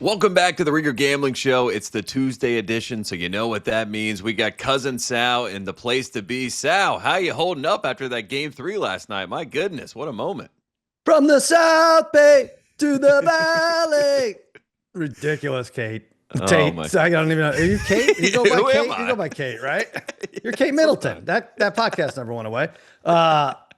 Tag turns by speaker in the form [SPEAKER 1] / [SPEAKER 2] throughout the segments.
[SPEAKER 1] Welcome back to the Ringer Gambling Show. It's the Tuesday edition, so you know what that means. We got Cousin Sal in the place to be. Sal, how you holding up after that Game 3 last night? My goodness, what a moment.
[SPEAKER 2] From the South Bay to the Valley. Ridiculous, Kate. Tate.
[SPEAKER 1] My.
[SPEAKER 2] I don't even know. Are you Kate? You go by
[SPEAKER 1] Who
[SPEAKER 2] Kate.
[SPEAKER 1] am I?
[SPEAKER 2] You go by Kate, right? You're Kate Middleton. That podcast never went away.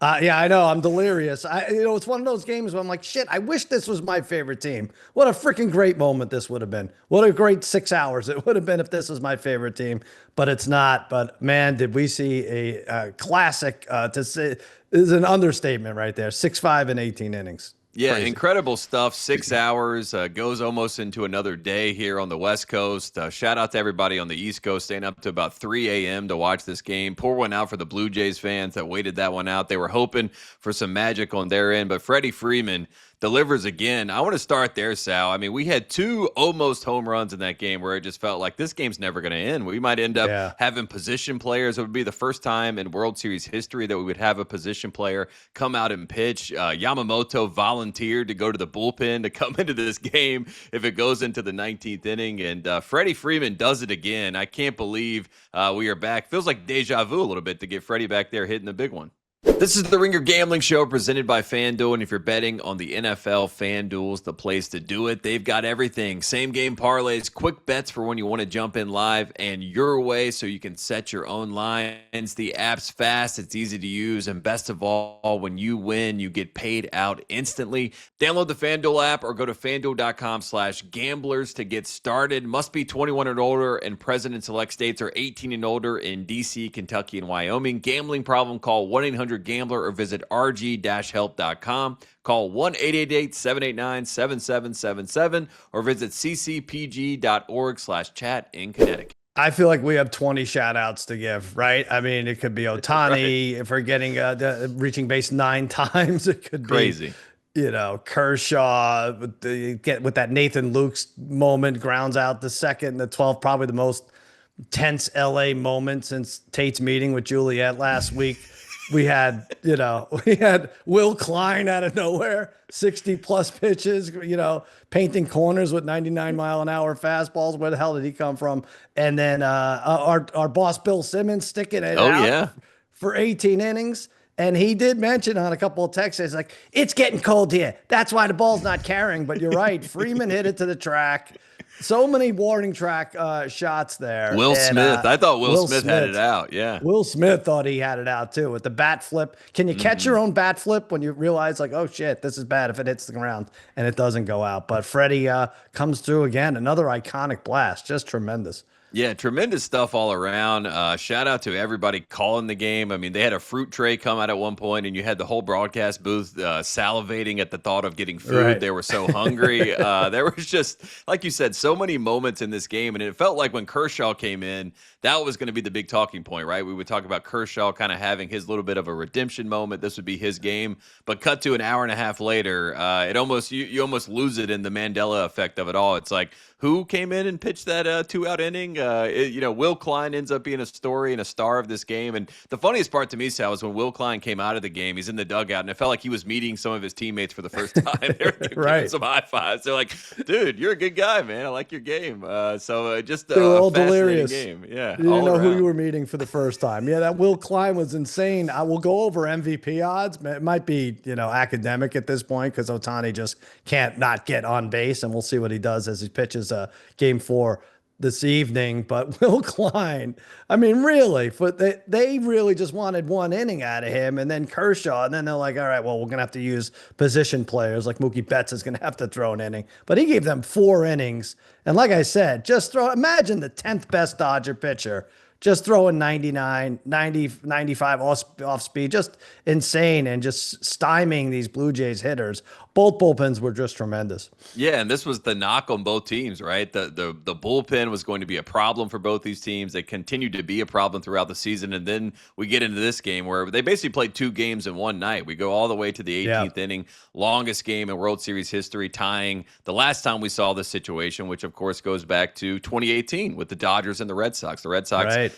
[SPEAKER 2] Yeah, I know. I'm delirious. It's one of those games where I'm like, shit, I wish this was my favorite team. What a freaking great moment this would have been. What a great 6 hours it would have been if this was my favorite team, but it's not. But man, did we see a classic, to say is an understatement right there. 6-5 in 18 innings.
[SPEAKER 1] Yeah,
[SPEAKER 2] Crazy.
[SPEAKER 1] incredible stuff. 6 hours, goes almost into another day here on the West Coast. Shout out to everybody on the East Coast staying up to about 3 a.m. to watch this game. Pour one out for the Blue Jays fans that waited that one out. They were hoping for some magic on their end, but Freddie Freeman delivers again. I want to start there, Sal. I mean, we had 2 almost home runs in that game where it just felt like this game's never going to end. We might end up having position players. It would be the first time in World Series history that we would have a position player come out and pitch. Yamamoto volunteered to go to the bullpen to come into this game if it goes into the 19th inning. And Freddie Freeman does it again. I can't believe we are back. Feels like deja vu a little bit to get Freddie back there hitting the big one. This is the Ringer Gambling Show presented by FanDuel, and if you're betting on the NFL, FanDuel's the place to do it. They've got everything. Same game parlays, quick bets for when you want to jump in live and your way so you can set your own lines. The app's fast, it's easy to use, and best of all, when you win, you get paid out instantly. Download the FanDuel app or go to FanDuel.com/gamblers to get started. Must be 21 and older and present in select states or 18 and older in D.C., Kentucky, and Wyoming. Gambling problem, call 1-800-GAMBLER or visit rg-help.com. Call 1-888-789-7777 or visit ccpg.org/chat in Connecticut.
[SPEAKER 2] I feel like we have 20 shout outs to give, right? I mean, it could be Ohtani if we're getting reaching base 9 times. It could be
[SPEAKER 1] crazy.
[SPEAKER 2] Kershaw with that Nathan Luke's moment, grounds out the second, the 12th, probably the most tense LA moment since Tate's meeting with Juliet last week. We had Will Klein out of nowhere, 60 plus pitches, painting corners with 99-mile-an-hour fastballs. Where the hell did he come from? And then our boss Bill Simmons sticking it out for 18 innings. And he did mention on a couple of texts, he's like, it's getting cold here. That's why the ball's not carrying. But you're right. Freeman hit it to the track. So many warning track shots there.
[SPEAKER 1] Will Smith. I thought Will Smith had it out. Yeah.
[SPEAKER 2] Will Smith thought he had it out too with the bat flip. Can you catch your own bat flip when you realize like, oh shit, this is bad if it hits the ground and it doesn't go out? But Freddie comes through again. Another iconic blast. Just tremendous.
[SPEAKER 1] Yeah, tremendous stuff all around. Shout out to everybody calling the game. I mean, they had a fruit tray come out at one point, and you had the whole broadcast booth salivating at the thought of getting food. Right. They were so hungry. There was just, like you said, so many moments in this game, and it felt like when Kershaw came in, that was going to be the big talking point, right? We would talk about Kershaw kind of having his little bit of a redemption moment. This would be his game. But cut to an hour and a half later, it almost you almost lose it in the Mandela effect of it all. It's like, who came in and pitched that 2-out inning? Will Klein ends up being a story and a star of this game. And the funniest part to me, Sal, was when Will Klein came out of the game, he's in the dugout, and it felt like he was meeting some of his teammates for the first time. They were giving some high fives. They're like, dude, you're a good guy, man. I like your game. Just
[SPEAKER 2] they were all
[SPEAKER 1] fascinating
[SPEAKER 2] delirious.
[SPEAKER 1] Game. Yeah,
[SPEAKER 2] you didn't know who you were meeting for the first time. Yeah, that Will Klein was insane. I will go over MVP odds. It might be, academic at this point because Ohtani just can't not get on base, and we'll see what he does as he pitches Game 4 this evening. But Will Klein, I mean, really, they really just wanted one inning out of him, and then Kershaw, and then they're like, all right, well, we're going to have to use position players, like Mookie Betts is going to have to throw an inning. But he gave them 4 innings, and like I said, imagine the 10th best Dodger pitcher just throwing 99, 90, 95 off speed, just insane, and just stymieing these Blue Jays hitters. Both bullpens were just tremendous.
[SPEAKER 1] Yeah, and this was the knock on both teams, right? The bullpen was going to be a problem for both these teams. They continued to be a problem throughout the season, and then we get into this game where they basically played 2 games in one night. We go all the way to the 18th inning, longest game in World Series history, tying the last time we saw this situation, which of course goes back to 2018 with the Dodgers and the Red Sox. The Red Sox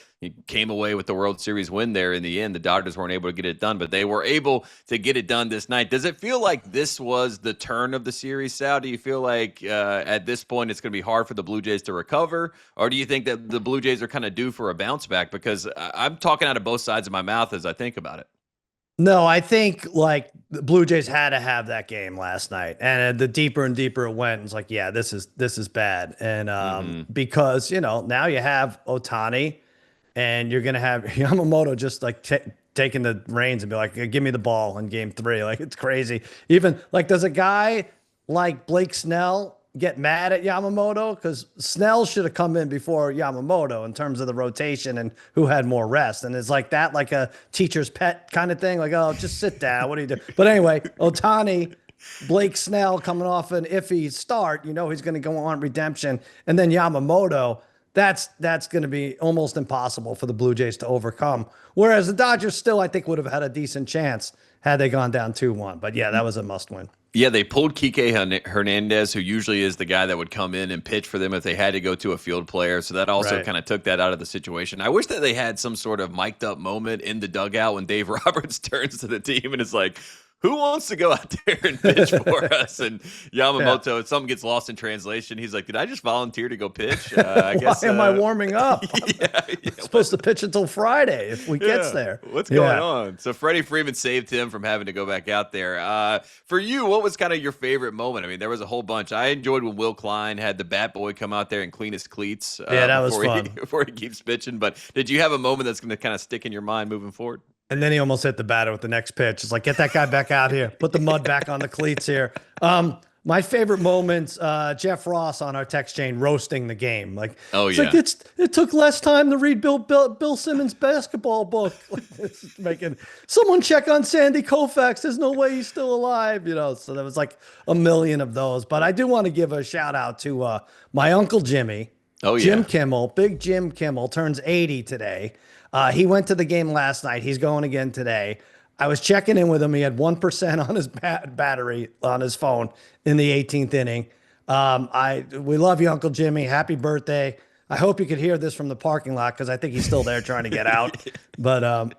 [SPEAKER 1] came away with the World Series win there in the end. The Dodgers weren't able to get it done, but they were able to get it done this night. Does it feel like this was was the turn of the series, Sal? Do you feel like at this point it's going to be hard for the Blue Jays to recover? Or do you think that the Blue Jays are kind of due for a bounce back? Because I'm talking out of both sides of my mouth as I think about it.
[SPEAKER 2] No, I think like the Blue Jays had to have that game last night, and the deeper and deeper it went, it's like, yeah, this is bad, and because now you have Ohtani, and you're gonna have Yamamoto just like taking the reins and be like, give me the ball in game 3, like it's crazy. Even like, does a guy like Blake Snell get mad at Yamamoto? Because Snell should have come in before Yamamoto in terms of the rotation and who had more rest. And it's like that, like a teacher's pet kind of thing. Like, oh, just sit down. What do you do? But anyway, Ohtani, Blake Snell coming off an iffy start, he's going to go on redemption. And then Yamamoto, that's going to be almost impossible for the Blue Jays to overcome. Whereas the Dodgers still, I think, would have had a decent chance had they gone down 2-1. But yeah, that was a must win.
[SPEAKER 1] Yeah, they pulled Kike Hernandez, who usually is the guy that would come in and pitch for them if they had to go to a field player. So that also kind of took that out of the situation. I wish that they had some sort of mic'd up moment in the dugout when Dave Roberts turns to the team and is like, who wants to go out there and pitch for us? And Yamamoto, something gets lost in translation. He's like, did I just volunteer to go pitch? I guess.
[SPEAKER 2] Why am I warming up?
[SPEAKER 1] I'm
[SPEAKER 2] supposed to pitch until Friday if we gets there.
[SPEAKER 1] What's going on? So Freddie Freeman saved him from having to go back out there. For you, what was kind of your favorite moment? I mean, there was a whole bunch. I enjoyed when Will Klein had the bat boy come out there and clean his cleats.
[SPEAKER 2] That was fun.
[SPEAKER 1] Before he keeps pitching. But did you have a moment that's going to kind of stick in your mind moving forward?
[SPEAKER 2] And then he almost hit the batter with the next pitch. It's like, get that guy back out here. Put the mud back on the cleats here. My favorite moments, Jeff Ross on our text chain roasting the game. Like, it took less time to read Bill Simmons' basketball book. Making someone check on Sandy Koufax. There's no way he's still alive. So there was like a million of those. But I do want to give a shout out to my Uncle Jimmy. Jim Kimmel, big Jim Kimmel, turns 80 today. He went to the game last night. He's going again today. I was checking in with him. He had 1% on his battery on his phone in the 18th inning. We love you, Uncle Jimmy. Happy birthday. I hope you could hear this from the parking lot because I think he's still there trying to get out. But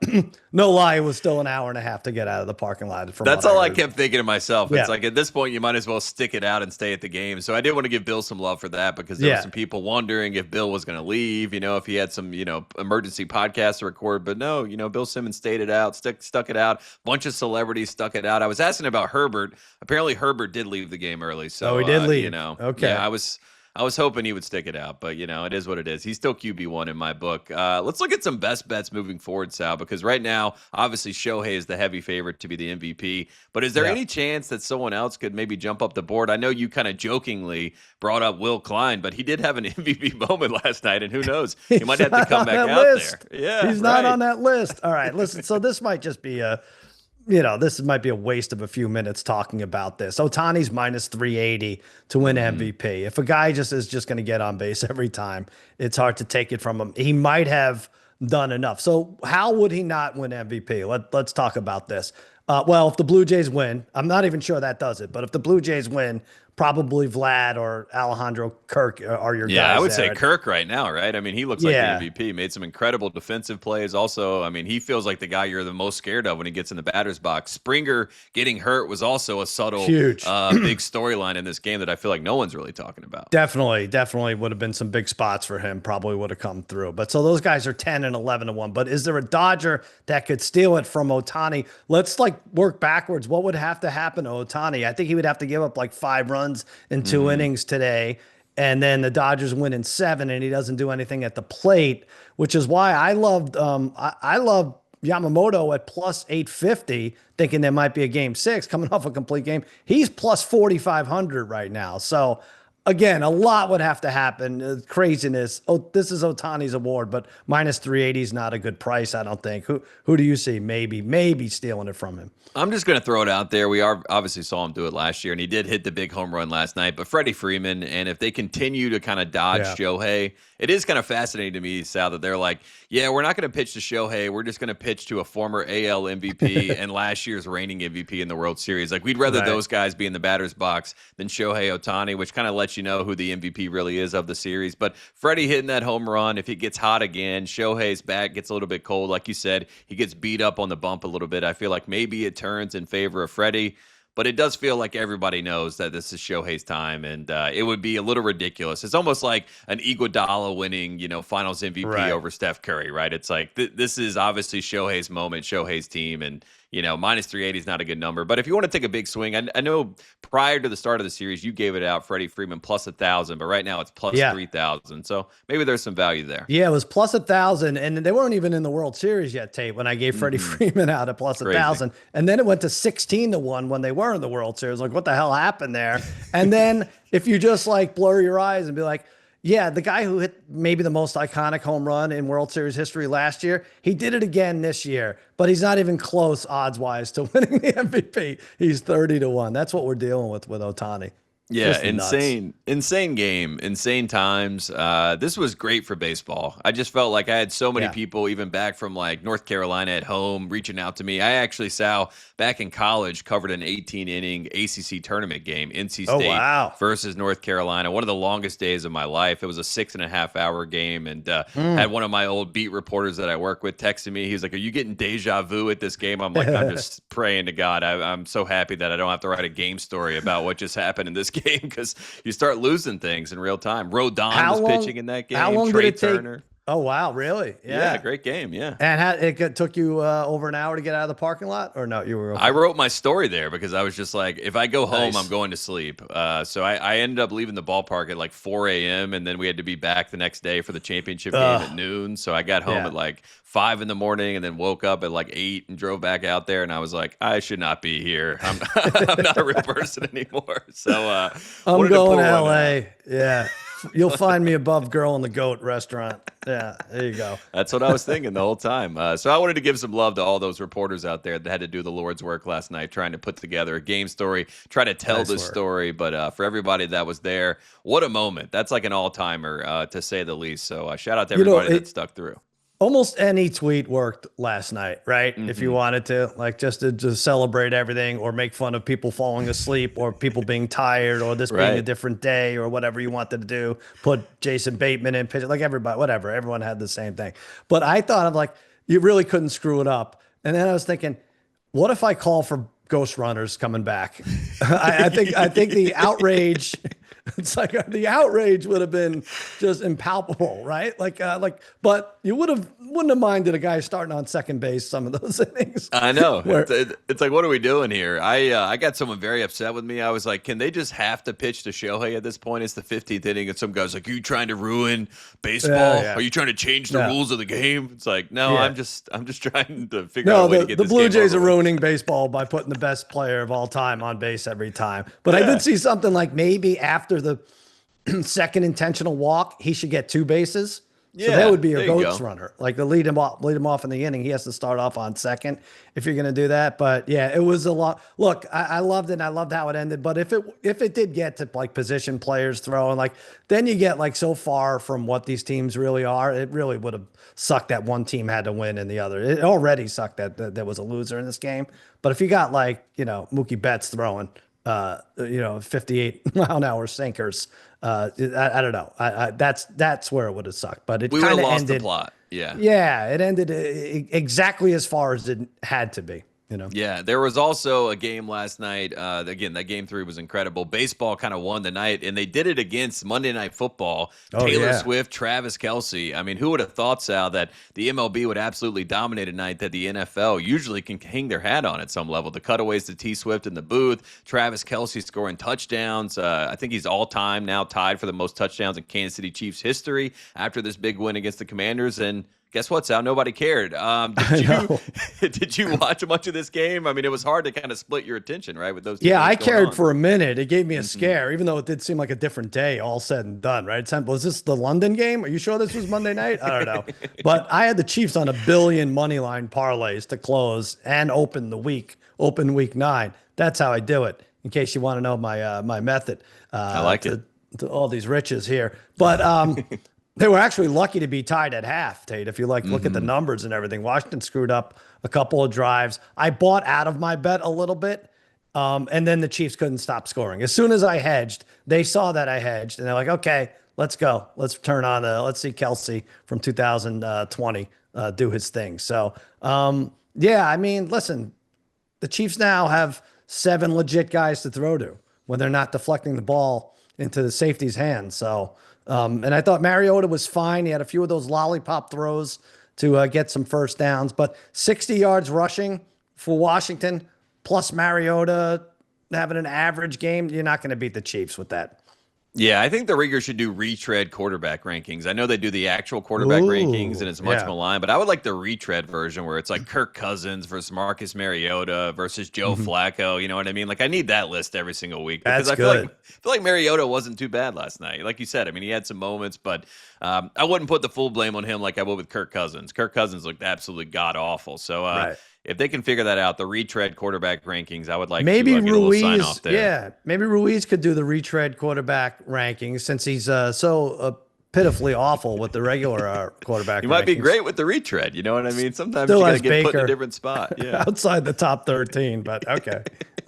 [SPEAKER 2] no lie, it was still an hour and a half to get out of the parking lot.
[SPEAKER 1] That's all I kept thinking to myself. It's like at this point, you might as well stick it out and stay at the game. So I did want to give Bill some love for that because there were some people wondering if Bill was going to leave, if he had some, emergency podcast to record. But no, Bill Simmons stayed it out, stuck it out. Bunch of celebrities stuck it out. I was asking about Herbert. Apparently Herbert did leave the game early. So
[SPEAKER 2] he did leave.
[SPEAKER 1] Okay. Yeah, I was hoping he would stick it out, but it is what it is. He's still QB1 in my book. Let's look at some best bets moving forward, Sal, because right now, obviously, Shohei is the heavy favorite to be the MVP. But is there any chance that someone else could maybe jump up the board? I know you kind of jokingly brought up Will Klein, but he did have an MVP moment last night, and who knows? He might have to come back out there. Yeah,
[SPEAKER 2] he's not on that list. All right, listen. So this might just be this might be a waste of a few minutes talking about this. Ohtani's minus 380 to win MVP. If a guy is just going to get on base every time, it's hard to take it from him. He might have done enough. So how would he not win MVP? Let's talk about this. Well, if the Blue Jays win, I'm not even sure that does it, but if the Blue Jays win, probably Vlad or Alejandro Kirk are your guys.
[SPEAKER 1] Yeah, I would say Kirk right now, right? I mean, he looks like the MVP. Made some incredible defensive plays. Also, I mean, he feels like the guy you're the most scared of when he gets in the batter's box. Springer getting hurt was also a subtle,
[SPEAKER 2] huge,
[SPEAKER 1] big storyline in this game that I feel like no one's really talking about.
[SPEAKER 2] Definitely would have been some big spots for him. Probably would have come through. But so those guys are 10 and 11-1. But is there a Dodger that could steal it from Ohtani? Let's work backwards. What would have to happen to Ohtani? I think he would have to give up 5 runs in 2 innings today, and then the Dodgers win in 7, and he doesn't do anything at the plate, which is why I loved I love Yamamoto at plus 850, thinking there might be a game 6 coming off a complete game. He's plus 4,500 right now. So again, a lot would have to happen. Craziness. Oh, this is Ohtani's award, but minus 380 is not a good price, I don't think. Who do you see maybe stealing it from him?
[SPEAKER 1] I'm just going to throw it out there. We obviously saw him do it last year, and he did hit the big home run last night. But Freddie Freeman, and if they continue to kind of dodge Shohei, it is kind of fascinating to me, Sal, that they're like, yeah, we're not going to pitch to Shohei. We're just going to pitch to a former AL MVP and last year's reigning MVP in the World Series. We'd rather those guys be in the batter's box than Shohei Ohtani, which kind of lets you know who the MVP really is of the series. But Freddie hitting that home run, if it gets hot again, Shohei's bat gets a little bit cold. Like you said, he gets beat up on the bump a little bit. I feel like maybe it turns in favor of Freddie. but it does feel like everybody knows that this is Shohei's time, and it would be a little ridiculous. It's almost like an Iguodala winning, Finals MVP
[SPEAKER 2] Right.
[SPEAKER 1] over Steph Curry, right? It's like this is obviously Shohei's moment, Shohei's team, and minus 380 is not a good number. But if you want to take a big swing, I know prior to the start of the series, you gave it out Freddie Freeman plus 1,000, but right now it's plus
[SPEAKER 2] Yeah.
[SPEAKER 1] 3,000. So maybe there's some value there.
[SPEAKER 2] Yeah, it was plus 1,000, and they weren't even in the World Series yet, Tate, when I gave Freddie Freeman out at plus 1,000. And then it went to 16-1 when they were in the World Series. Like, what the hell happened there? And then if you just like blur your eyes and be like, yeah, the guy who hit maybe the most iconic home run in World Series history last year, he did it again this year, but he's not even close odds-wise to winning the MVP. He's 30-1. That's what we're dealing with Ohtani.
[SPEAKER 1] Yeah,
[SPEAKER 2] Just nuts.
[SPEAKER 1] insane game, insane times. This was great for baseball. I just felt like I had so many people, even back from like North Carolina at home, reaching out to me. I actually, Sal, back in college, covered an 18-inning ACC tournament game, NC State versus North Carolina. One of the longest days of my life. It was a 6.5-hour game, and had one of my old beat reporters that I work with texting me. He's like, "Are you getting deja vu at this game?" I'm like, "I'm just praying to God. I'm so happy that I don't have to write a game story about what just happened in this game." Because you start losing things in real time. Rodon was pitching in that game.
[SPEAKER 2] How long
[SPEAKER 1] Trey
[SPEAKER 2] did it
[SPEAKER 1] Turner.
[SPEAKER 2] take? Oh, wow. Really?
[SPEAKER 1] Yeah, great game. Yeah.
[SPEAKER 2] And it took you over an hour to get out of the parking lot, or no? You were.
[SPEAKER 1] I wrote my story there because I was just like, if I go home,
[SPEAKER 2] Nice.
[SPEAKER 1] I'm going to sleep. So I ended up leaving the ballpark at like 4 a.m. and then we had to be back the next day for the championship game at noon. So I got home at like 5 in the morning and then woke up at like 8 and drove back out there. And I was like, I should not be here. I'm not a real person anymore. So
[SPEAKER 2] I'm going to LA. Yeah. You'll find me above Girl and the Goat restaurant. Yeah, there you go.
[SPEAKER 1] That's what I was thinking the whole time. So I wanted to give some love to all those reporters out there that had to do the Lord's work last night, trying to put together a game story, try to tell this story. But for everybody that was there, what a moment. That's like an all-timer, to say the least. So shout out to everybody that stuck through.
[SPEAKER 2] Almost any tweet worked last night, right? If you wanted to, like, just to celebrate everything or make fun of people falling asleep or people being tired or this being a different day or whatever you wanted to do. Put Jason Bateman in pitch, like everybody, whatever. Everyone had the same thing. But I thought of like, you really couldn't screw it up. And then I was thinking, what if I call for Ghost Runners coming back? I think the outrage. It's like the outrage would have been just impalpable, right? But you wouldn't have minded a guy starting on second base some of those innings.
[SPEAKER 1] I know. It's like, what are we doing here? I got someone very upset with me. I was like, can they just have to pitch to Shohei at this point? It's the 15th inning, and some guy's like, are you trying to ruin baseball? Are you trying to change the rules of the game? It's like, no, I'm just trying to figure out a way to get
[SPEAKER 2] the
[SPEAKER 1] this
[SPEAKER 2] Blue
[SPEAKER 1] game
[SPEAKER 2] Jays are
[SPEAKER 1] over.
[SPEAKER 2] ruining baseball by putting the best player of all time on base every time. But I did see something like maybe after the second intentional walk, he should get 2 bases. So that would be a ghost runner. Like to lead him off in the inning, he has to start off on second if you're going to do that. But yeah, it was a lot. Look, I loved it. And I loved how it ended. But if it did get to like position players throwing, like then you get like so far from what these teams really are, it really would have sucked that one team had to win and the other. It already sucked that there was a loser in this game. But if you got like, Mookie Betts throwing, 58-mile-an-hour sinkers, I don't know. That's where it would have sucked, but it kind of ended.
[SPEAKER 1] The plot. Yeah.
[SPEAKER 2] Yeah, it ended exactly as far as it had to be.
[SPEAKER 1] Yeah, there was also a game last night. Again, that game 3 was incredible. Baseball kind of won the night, and they did it against Monday Night Football. Taylor Swift, Travis Kelce. I mean, who would have thought, Sal, that the MLB would absolutely dominate a night that the NFL usually can hang their hat on at some level? The cutaways to T Swift in the booth, Travis Kelce scoring touchdowns. I think he's all-time now tied for the most touchdowns in Kansas City Chiefs history after this big win against the Commanders. And guess what, Sal? Nobody cared. Did you watch much of this game? I mean, it was hard to kind of split your attention, right, with those two
[SPEAKER 2] Yeah, I
[SPEAKER 1] things
[SPEAKER 2] cared
[SPEAKER 1] on.
[SPEAKER 2] for a minute. It gave me a scare, even though it did seem like a different day, all said and done, right? Was this the London game? Are you sure this was Monday night? I don't know. But I had the Chiefs on $1 billion money line parlays to close and open week 9. That's how I do it, in case you want to know my method.
[SPEAKER 1] I like it.
[SPEAKER 2] To all these riches here. But they were actually lucky to be tied at half, Tate. If you look at the numbers and everything, Washington screwed up a couple of drives. I bought out of my bet a little bit, and then the Chiefs couldn't stop scoring. As soon as I hedged, they saw that I hedged, and they're like, "Okay, let's go. Let's turn on let's see Kelce from 2020 do his thing." So, yeah, I mean, listen, the Chiefs now have 7 legit guys to throw to when they're not deflecting the ball into the safety's hands. So, and I thought Mariota was fine. He had a few of those lollipop throws to get some first downs, but 60 yards rushing for Washington plus Mariota having an average game, you're not going to beat the Chiefs with that.
[SPEAKER 1] Yeah, I think the Ringer should do retread quarterback rankings. I know they do the actual quarterback rankings and it's much maligned, but I would like the retread version where it's like Kirk Cousins versus Marcus Mariota versus Joe Flacco. You know what I mean? Like I need that list every single week because I feel like Mariota wasn't too bad last night. Like you said, I mean, he had some moments, but I wouldn't put the full blame on him like I would with Kirk Cousins. Kirk Cousins looked absolutely god awful. So if they can figure that out, the retread quarterback rankings, I would like
[SPEAKER 2] maybe
[SPEAKER 1] to get a little sign off there.
[SPEAKER 2] Yeah, maybe Ruiz could do the retread quarterback rankings since he's so pitifully awful with the regular quarterback.
[SPEAKER 1] He might be great with the retread. You know what I mean? Sometimes
[SPEAKER 2] Still
[SPEAKER 1] you got to get
[SPEAKER 2] Baker
[SPEAKER 1] put in a different spot. Yeah,
[SPEAKER 2] outside the top 13, but okay.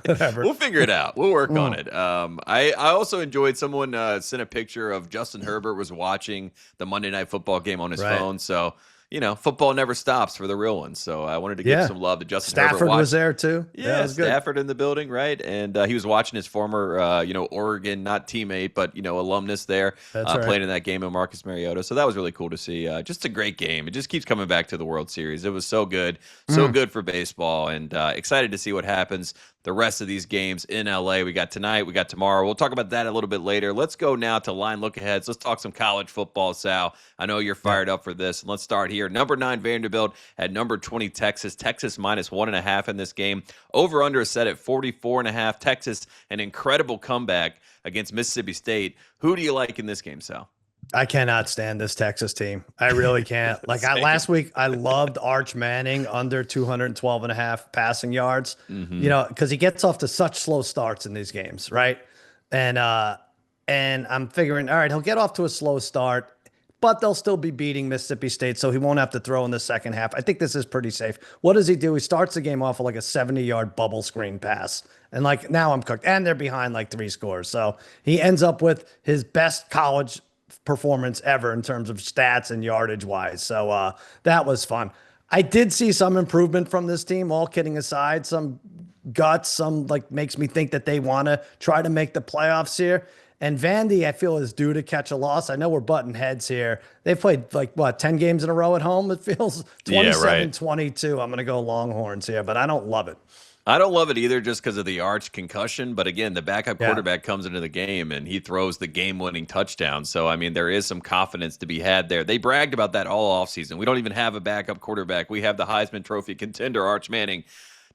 [SPEAKER 2] Whatever.
[SPEAKER 1] We'll figure it out. We'll work on it. I also enjoyed someone sent a picture of Justin Herbert was watching the Monday Night Football game on his phone. So, you know, football never stops for the real ones. So I wanted to give some love to Justin Herbert.
[SPEAKER 2] Stafford was there too.
[SPEAKER 1] Yeah, was Stafford in the building, right? And he was watching his former, Oregon, not teammate, but, alumnus there playing in that game of Marcus Mariota. So that was really cool to see. Just a great game. It just keeps coming back to the World Series. It was so good. So good for baseball. And excited to see what happens the rest of these games in LA. We got tonight, we got tomorrow. We'll talk about that a little bit later. Let's go now to line look aheads. Let's talk some college football, Sal. I know you're fired up for this. And let's start here. Number 9 Vanderbilt at number 20 Texas. Texas minus 1.5 in this game. Over under is set at 44.5. Texas, an incredible comeback against Mississippi State. Who do you like in this game, Sal?
[SPEAKER 2] I cannot stand this Texas team. I really can't. Like last week, I loved Arch Manning under 212.5 passing yards, because he gets off to such slow starts in these games, right? And I'm figuring, all right, he'll get off to a slow start, but they'll still be beating Mississippi State, so he won't have to throw in the second half. I think this is pretty safe. What does he do? He starts the game off with like a 70-yard bubble screen pass. And like now I'm cooked. And they're behind like 3 scores. So he ends up with his best college performance ever in terms of stats and yardage wise. So that was fun. I did see some improvement from this team, all kidding aside, some guts, some like makes me think that they want to try to make the playoffs here. And Vandy, I feel, is due to catch a loss. I know we're butting heads here. They've played 10 games in a row at home. It feels 27-22. I'm going to go Longhorns here, but I don't love it.
[SPEAKER 1] I don't love it either just because of the arch concussion. But again, the backup quarterback comes into the game and he throws the game-winning touchdown. So, I mean, there is some confidence to be had there. They bragged about that all offseason. We don't even have a backup quarterback. We have the Heisman Trophy contender, Arch Manning.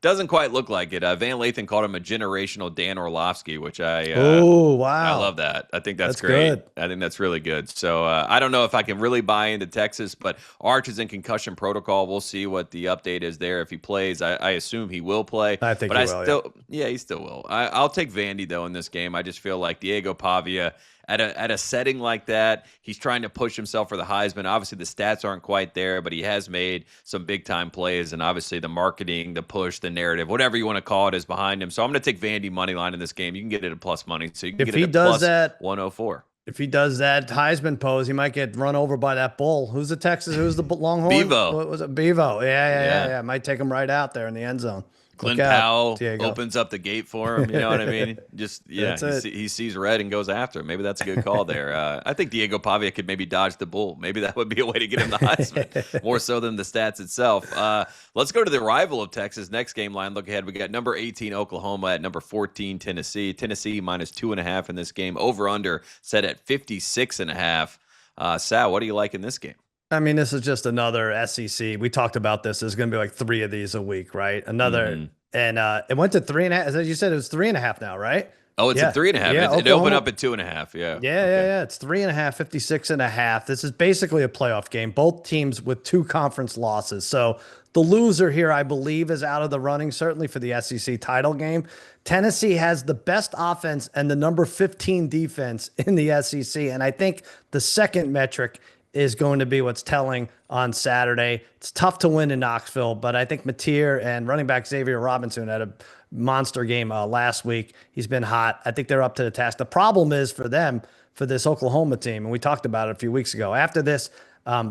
[SPEAKER 1] Doesn't quite look like it. Van Lathan called him a generational Dan Orlovsky, which I love that. I think that's great. Good. I think that's really good. So I don't know if I can really buy into Texas, but Arch is in concussion protocol. We'll see what the update is there. If he plays, I assume he will play.
[SPEAKER 2] I think he will.
[SPEAKER 1] He still will. I'll take Vandy though in this game. I just feel like Diego Pavia. At a setting like that, he's trying to push himself for the Heisman. Obviously, the stats aren't quite there, but he has made some big-time plays, and obviously the marketing, the push, the narrative, whatever you want to call it, is behind him. So I'm going to take Vandy money line in this game. You can get it at plus money, so you can get it at plus 104.
[SPEAKER 2] If he does that Heisman pose, he might get run over by that bull. Who's the Texas? Who's the Longhorn?
[SPEAKER 1] Bevo.
[SPEAKER 2] What was it? Bevo. Yeah. Might take him right out there in the end zone.
[SPEAKER 1] Glenn Powell opens up the gate for him. You know what I mean? Just, he sees red and goes after him. Maybe that's a good call there. I think Diego Pavia could maybe dodge the bull. Maybe that would be a way to get him the Heisman, more so than the stats itself. Let's go to the rival of Texas. Next game line, look ahead. We got number 18, Oklahoma, at number 14, Tennessee. Tennessee minus 2.5 in this game. Over-under set at 56.5. Sal, what do you like in this game?
[SPEAKER 2] I mean, this is just another SEC. We talked about this. There's going to be like 3 of these a week, right? And it went to 3.5. As you said, it was 3.5 now, right?
[SPEAKER 1] Oh, it's at 3.5.
[SPEAKER 2] Yeah,
[SPEAKER 1] it opened up at 2.5.
[SPEAKER 2] Yeah. It's 3.5, 56.5. This is basically a playoff game. Both teams with 2 conference losses. So the loser here, I believe, is out of the running, certainly for the SEC title game. Tennessee has the best offense and the number 15 defense in the SEC. And I think the second metric is going to be what's telling on Saturday. It's tough to win in Knoxville, but I think Mateer and running back Xavier Robinson had a monster game last week. He's been hot. I think they're up to the task. The problem is for them, for this Oklahoma team, and we talked about it a few weeks ago, after this,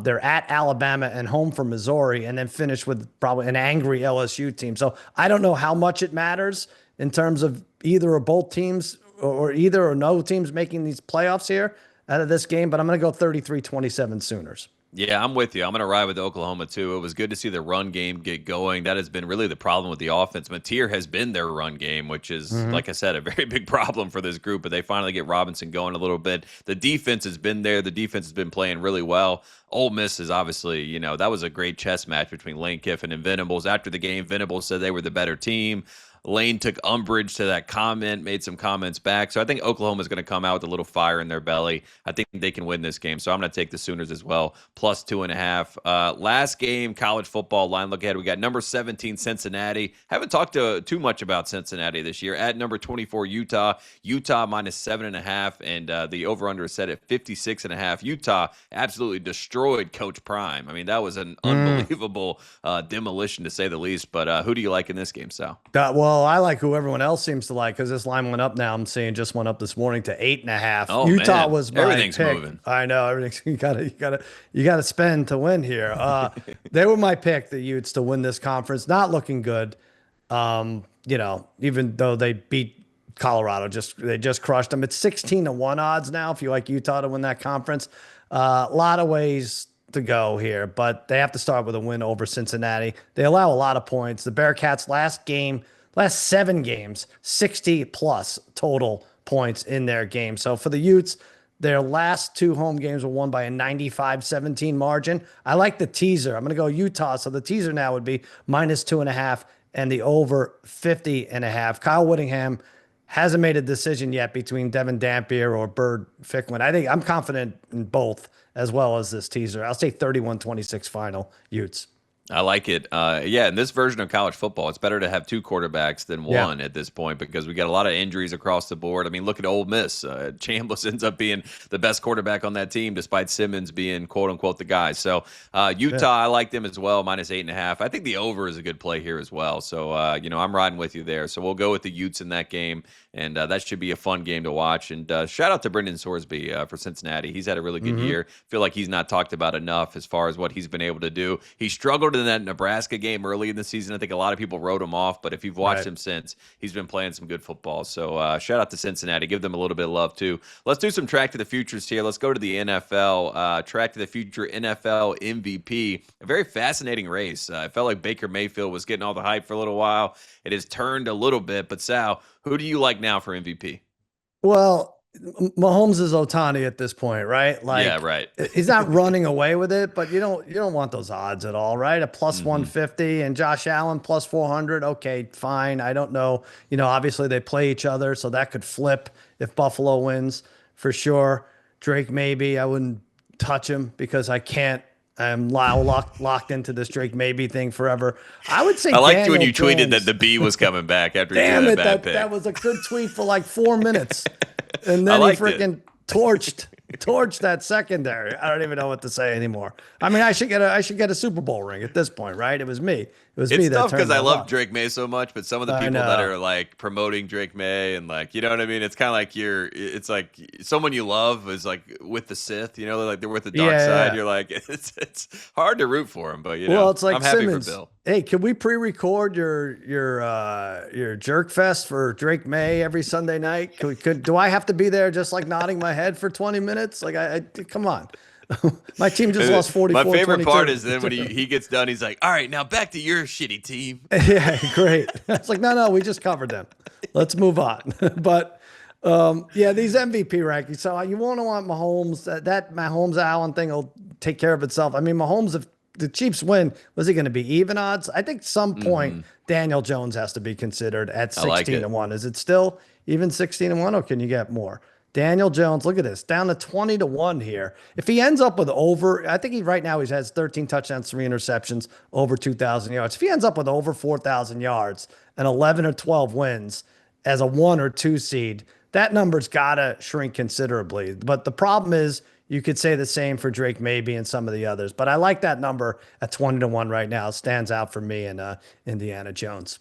[SPEAKER 2] they're at Alabama and home for Missouri, and then finish with probably an angry LSU team. So I don't know how much it matters in terms of either or both teams or either or no teams making these playoffs here out of this game, but I'm going to go 33-27 Sooners.
[SPEAKER 1] Yeah, I'm with you. I'm going to ride with Oklahoma too. It was good to see the run game get going. That has been really the problem with the offense. Mateer has been their run game, which is, like I said, a very big problem for this group. But they finally get Robinson going a little bit. The defense has been there. The defense has been playing really well. Ole Miss is obviously, that was a great chess match between Lane Kiffin and Venables. After the game, Venables said they were the better team. Lane took umbrage to that comment, made some comments back. So I think Oklahoma is going to come out with a little fire in their belly. I think they can win this game. So I'm going to take the Sooners as well, plus 2.5. Last game, college football line look ahead. We got number 17, Cincinnati. Haven't talked too much about Cincinnati this year. At number 24, Utah. Utah minus 7.5. And the over-under is set at 56.5. Utah absolutely destroyed Coach Prime. I mean, that was an unbelievable demolition to say the least. But who do you like in this game, Sal?
[SPEAKER 2] Well, I like who everyone else seems to like because this line went up now. I'm seeing just went up this morning to 8.5.
[SPEAKER 1] Oh,
[SPEAKER 2] Utah
[SPEAKER 1] man.
[SPEAKER 2] was my
[SPEAKER 1] Everything's
[SPEAKER 2] pick.
[SPEAKER 1] moving.
[SPEAKER 2] I know everything's you gotta spend to win here. They were my pick, the Utes, to win this conference. Not looking good. Even though they beat Colorado, they just crushed them. It's 16-1 odds now if you like Utah to win that conference. A lot of ways to go here, but they have to start with a win over Cincinnati. They allow a lot of points. The Bearcats last 7 games, 60 plus total points in their game. So for the Utes, their last 2 home games were won by a 95-17 margin. I like the teaser. I'm going to go Utah. So the teaser now would be minus 2.5 and the over 50.5. Kyle Whittingham hasn't made a decision yet between Devin Dampier or Bird Ficklin. I think I'm confident in both as well as this teaser. I'll say 31-26 final Utes.
[SPEAKER 1] I like it. In this version of college football, it's better to have 2 quarterbacks than one at this point because we got a lot of injuries across the board. I mean, look at Ole Miss. Chambliss ends up being the best quarterback on that team despite Simmons being, quote-unquote, the guy. So Utah, I like them as well, minus 8.5. I think the over is a good play here as well. So, I'm riding with you there. So we'll go with the Utes in that game, and that should be a fun game to watch. And shout out to Brendan Sorsby for Cincinnati. He's had a really good year. Feel like he's not talked about enough as far as what he's been able to do. He struggled in that Nebraska game early in the season. I think a lot of people wrote him off, but if you've watched him since, he's been playing some good football. So shout out to Cincinnati. Give them a little bit of love too. Let's do some track to the futures here. Let's go to the NFL. Track to the future NFL MVP. A very fascinating race. I felt like Baker Mayfield was getting all the hype for a little while. It has turned a little bit, but Sal, who do you like now for MVP?
[SPEAKER 2] Well, Mahomes is Ohtani at this point, right?
[SPEAKER 1] Yeah, right.
[SPEAKER 2] He's not running away with it, but you don't want those odds at all, right? A plus 150 and Josh Allen plus 400. Okay, fine. I don't know. Obviously they play each other, so that could flip if Buffalo wins for sure. Drake, maybe I wouldn't touch him because I can't. I'm locked into this Drake maybe thing forever. I would say
[SPEAKER 1] I liked
[SPEAKER 2] Daniel
[SPEAKER 1] when you
[SPEAKER 2] Jones.
[SPEAKER 1] tweeted that the B was coming back after you
[SPEAKER 2] Damn
[SPEAKER 1] did
[SPEAKER 2] it,
[SPEAKER 1] that bad pick.
[SPEAKER 2] that was a good tweet for like 4 minutes. And then he freaking torched that secondary. I don't even know what to say anymore. I mean, I should get a Super Bowl ring at this point, right? It was me. It's
[SPEAKER 1] me
[SPEAKER 2] that
[SPEAKER 1] tough because
[SPEAKER 2] turned
[SPEAKER 1] I
[SPEAKER 2] that
[SPEAKER 1] love
[SPEAKER 2] up.
[SPEAKER 1] Drake May so much, but some of the people that are like promoting Drake May and like, you know what I mean? It's kind of like it's like someone you love is like with the Sith, they're with the dark side. You're like, it's hard to root for him, but
[SPEAKER 2] well, it's like
[SPEAKER 1] I'm happy
[SPEAKER 2] Simmons.
[SPEAKER 1] for Bill.
[SPEAKER 2] Hey, can we pre-record your jerk fest for Drake May every Sunday night? Do I have to be there just like nodding my head for 20 minutes? Like I come on. My team just lost 44.
[SPEAKER 1] My favorite part is then when he gets done, he's like, all right, now back to your shitty team.
[SPEAKER 2] Yeah, great. It's like, no, we just covered them. Let's move on. But these MVP rankings. So you want Mahomes. That Mahomes Allen thing will take care of itself. I mean, Mahomes, if the Chiefs win, was he going to be even odds? I think some point Daniel Jones has to be considered at 16-1. Is it still even 16-1, or can you get more? Daniel Jones, look at this, down to 20-1 here. If he ends up with over, I think right now he has 13 touchdowns, 3 interceptions, over 2,000 yards. If he ends up with over 4,000 yards and 11 or 12 wins as a 1 or 2 seed, that number's got to shrink considerably. But the problem is you could say the same for Drake maybe and some of the others. But I like that number at 20-1 right now. It stands out for me in Indiana Jones.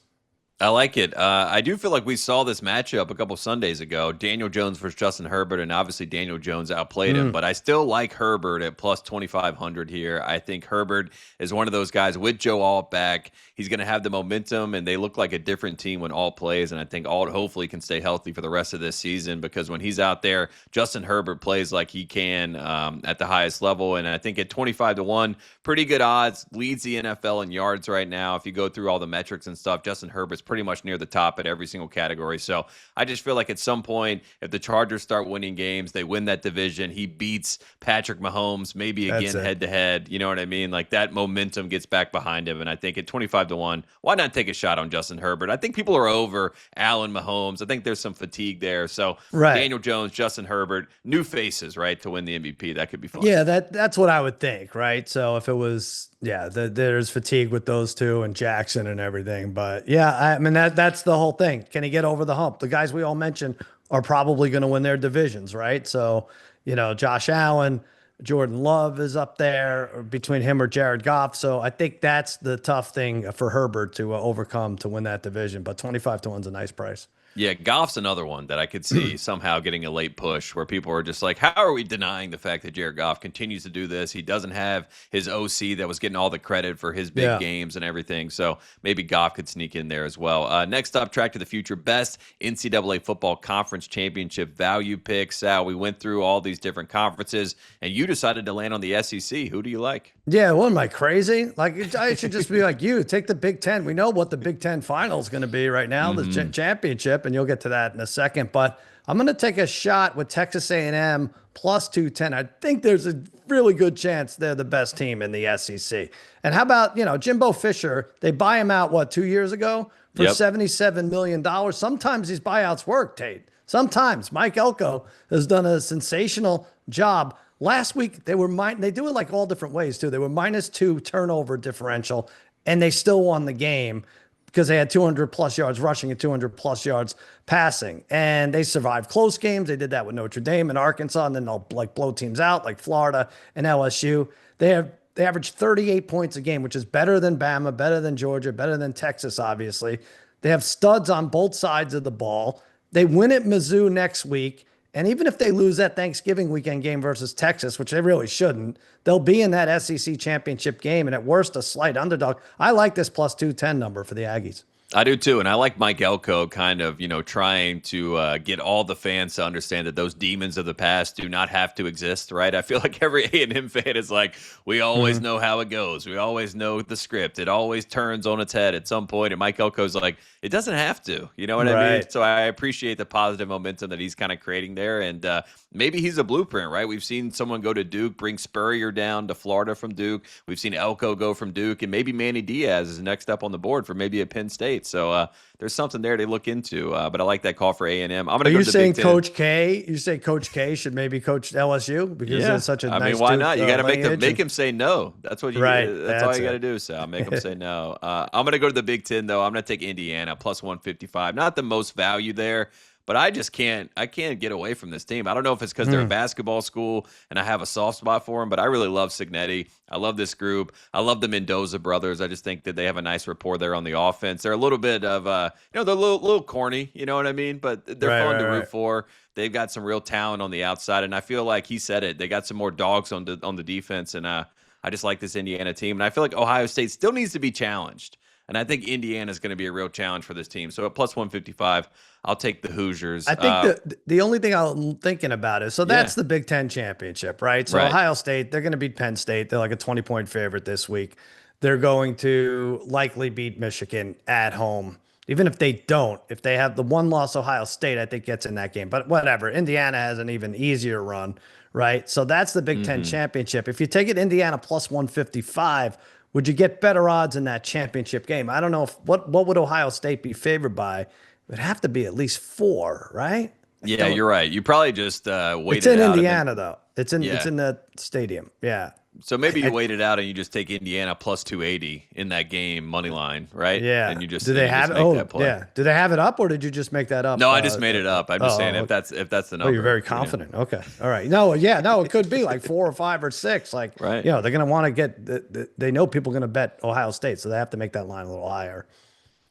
[SPEAKER 1] I like it. I do feel like we saw this matchup a couple Sundays ago. Daniel Jones versus Justin Herbert, and obviously Daniel Jones outplayed him.
[SPEAKER 2] Mm,
[SPEAKER 1] But I still like Herbert at plus 2,500 here. I think Herbert is one of those guys with Joe Alt back. He's going to have the momentum, and they look like a different team when Alt plays. And I think Alt hopefully can stay healthy for the rest of this season because when he's out there, Justin Herbert plays like he can at the highest level. And I think at 25-1, pretty good odds, leads the NFL in yards right now. If you go through all the metrics and stuff, Justin Herbert's pretty much near the top at every single category. So I just feel like at some point, if the Chargers start winning games, they win that division, he beats Patrick Mahomes, maybe again head to head. You know what I mean? Like that momentum gets back behind him. And I think at 25-1, why not take a shot on Justin Herbert? I think people are over Allen Mahomes. I think there's some fatigue there. So
[SPEAKER 2] right.
[SPEAKER 1] Daniel Jones, Justin Herbert, new faces, right, to win the MVP. That could be fun.
[SPEAKER 2] Yeah, that's what I would think, right? So if it was, yeah, there's fatigue with those two and Jackson and everything, but yeah, I mean that's the whole thing. Can he get over the hump? The guys we all mentioned are probably going to win their divisions, right? So Josh Allen, Jordan Love is up there or between him or Jared Goff. So I think that's the tough thing for Herbert to overcome to win that division. But 25-1 is a nice price.
[SPEAKER 1] Yeah, Goff's another one that I could see somehow getting a late push where people are just like, how are we denying the fact that Jared Goff continues to do this? He doesn't have his OC that was getting all the credit for his big games and everything. So maybe Goff could sneak in there as well. Next up, Track to the Future, best NCAA football conference championship value picks. Sal, we went through all these different conferences, and you decided to land on the SEC. Who do you like?
[SPEAKER 2] Yeah, what am I crazy? Like I should just be like you. Take the Big Ten. We know what the Big Ten final is going to be right now, the championship, and you'll get to that in a second. But I'm going to take a shot with Texas A&M plus 210. I think there's a really good chance they're the best team in the SEC. And how about Jimbo Fisher? They buy him out 2 years ago for $77 million. Sometimes these buyouts work, Tate. Sometimes Mike Elko has done a sensational job. Last week, they do it like all different ways, too. They were -2 turnover differential, and they still won the game because they had 200-plus yards rushing and 200-plus yards passing. And they survived close games. They did that with Notre Dame and Arkansas, and then they'll blow teams out like Florida and LSU. They average 38 points a game, which is better than Bama, better than Georgia, better than Texas, obviously. They have studs on both sides of the ball. They win at Mizzou next week. And even if they lose that Thanksgiving weekend game versus Texas, which they really shouldn't, they'll be in that SEC championship game, and at worst, a slight underdog. I like this plus 210 number for the Aggies.
[SPEAKER 1] I do too, and I like Mike Elko kind of, trying to get all the fans to understand that those demons of the past do not have to exist, right? I feel like every A&M fan is like, we always know how it goes. We always know the script. It always turns on its head at some point, and Mike Elko's like, it doesn't have to. You know what I mean? So I appreciate the positive momentum that he's kind of creating there, and maybe he's a blueprint, right? We've seen someone go to Duke, bring Spurrier down to Florida from Duke. We've seen Elko go from Duke, and maybe Manny Diaz is next up on the board for maybe a Penn State. So there's something there to look into. But I like that call for A&M. I'm going to go to the Big Ten.
[SPEAKER 2] Coach K? You say Coach K should maybe coach LSU because there's such a nice.
[SPEAKER 1] I mean, why not? You got to make him say no. That's what you.
[SPEAKER 2] Right.
[SPEAKER 1] That's all you got to do. So make him say no. I'm going to go to the Big Ten though. I'm going to take Indiana plus 155. Not the most value there. But I just can't get away from this team. I don't know if it's because they're a basketball school and I have a soft spot for them, but I really love Cignetti. I love this group. I love the Mendoza brothers. I just think that they have a nice rapport there on the offense. They're a little bit of, they're a little corny, you know what I mean? But they're fun to root for. They've got some real talent on the outside, and I feel like he said it. They got some more dogs on the defense, and I just like this Indiana team. And I feel like Ohio State still needs to be challenged. And I think Indiana is going to be a real challenge for this team. So at plus 155, I'll take the Hoosiers.
[SPEAKER 2] I think the only thing I'm thinking about is, so that's the Big Ten championship, right? So Ohio State, they're going to beat Penn State. They're like a 20-point favorite this week. They're going to likely beat Michigan at home. Even if they don't, if they have the one loss, Ohio State, I think gets in that game. But whatever, Indiana has an even easier run, right? So that's the Big Ten championship. If you take it Indiana plus 155, would you get better odds in that championship game? I don't know what would Ohio State be favored by? It would have to be at least 4, right?
[SPEAKER 1] Yeah, you're right. You probably just wait.
[SPEAKER 2] It's in Indiana though. It's in the stadium. Yeah.
[SPEAKER 1] So maybe you wait it out and you just take Indiana plus 280 in that game money line, right?
[SPEAKER 2] Yeah.
[SPEAKER 1] And you just
[SPEAKER 2] do they have it? Oh, yeah. Do they have it up, or did you just make that up?
[SPEAKER 1] No, I just made it up. I'm just saying if that's the number.
[SPEAKER 2] Oh, you're very confident. Okay. All right. No, it could be like 4 or 5 or 6. Like,
[SPEAKER 1] right.
[SPEAKER 2] They're going to want to get. They know people are going to bet Ohio State, so they have to make that line a little higher.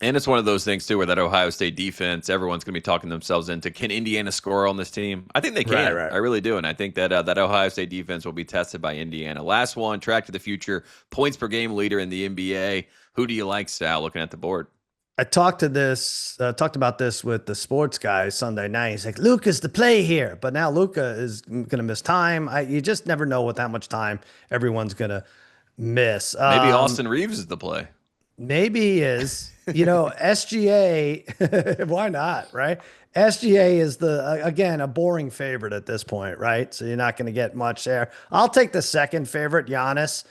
[SPEAKER 1] And it's one of those things too, where that Ohio State defense, everyone's going to be talking themselves into. Can Indiana score on this team? I think they can.
[SPEAKER 2] Right.
[SPEAKER 1] I really do, and I think that that Ohio State defense will be tested by Indiana. Last one, track to the future, points per game leader in the NBA. Who do you like, Sal? Looking at the board.
[SPEAKER 2] I talked about this with the sports guy Sunday night. He's like, Luka's the play here, but now Luka is going to miss time. You just never know with how much time everyone's going to miss.
[SPEAKER 1] Maybe Austin Reeves is the play.
[SPEAKER 2] Maybe he is. SGA, why not, right? SGA is again, a boring favorite at this point, right? So you're not going to get much there. I'll take the second favorite, Giannis.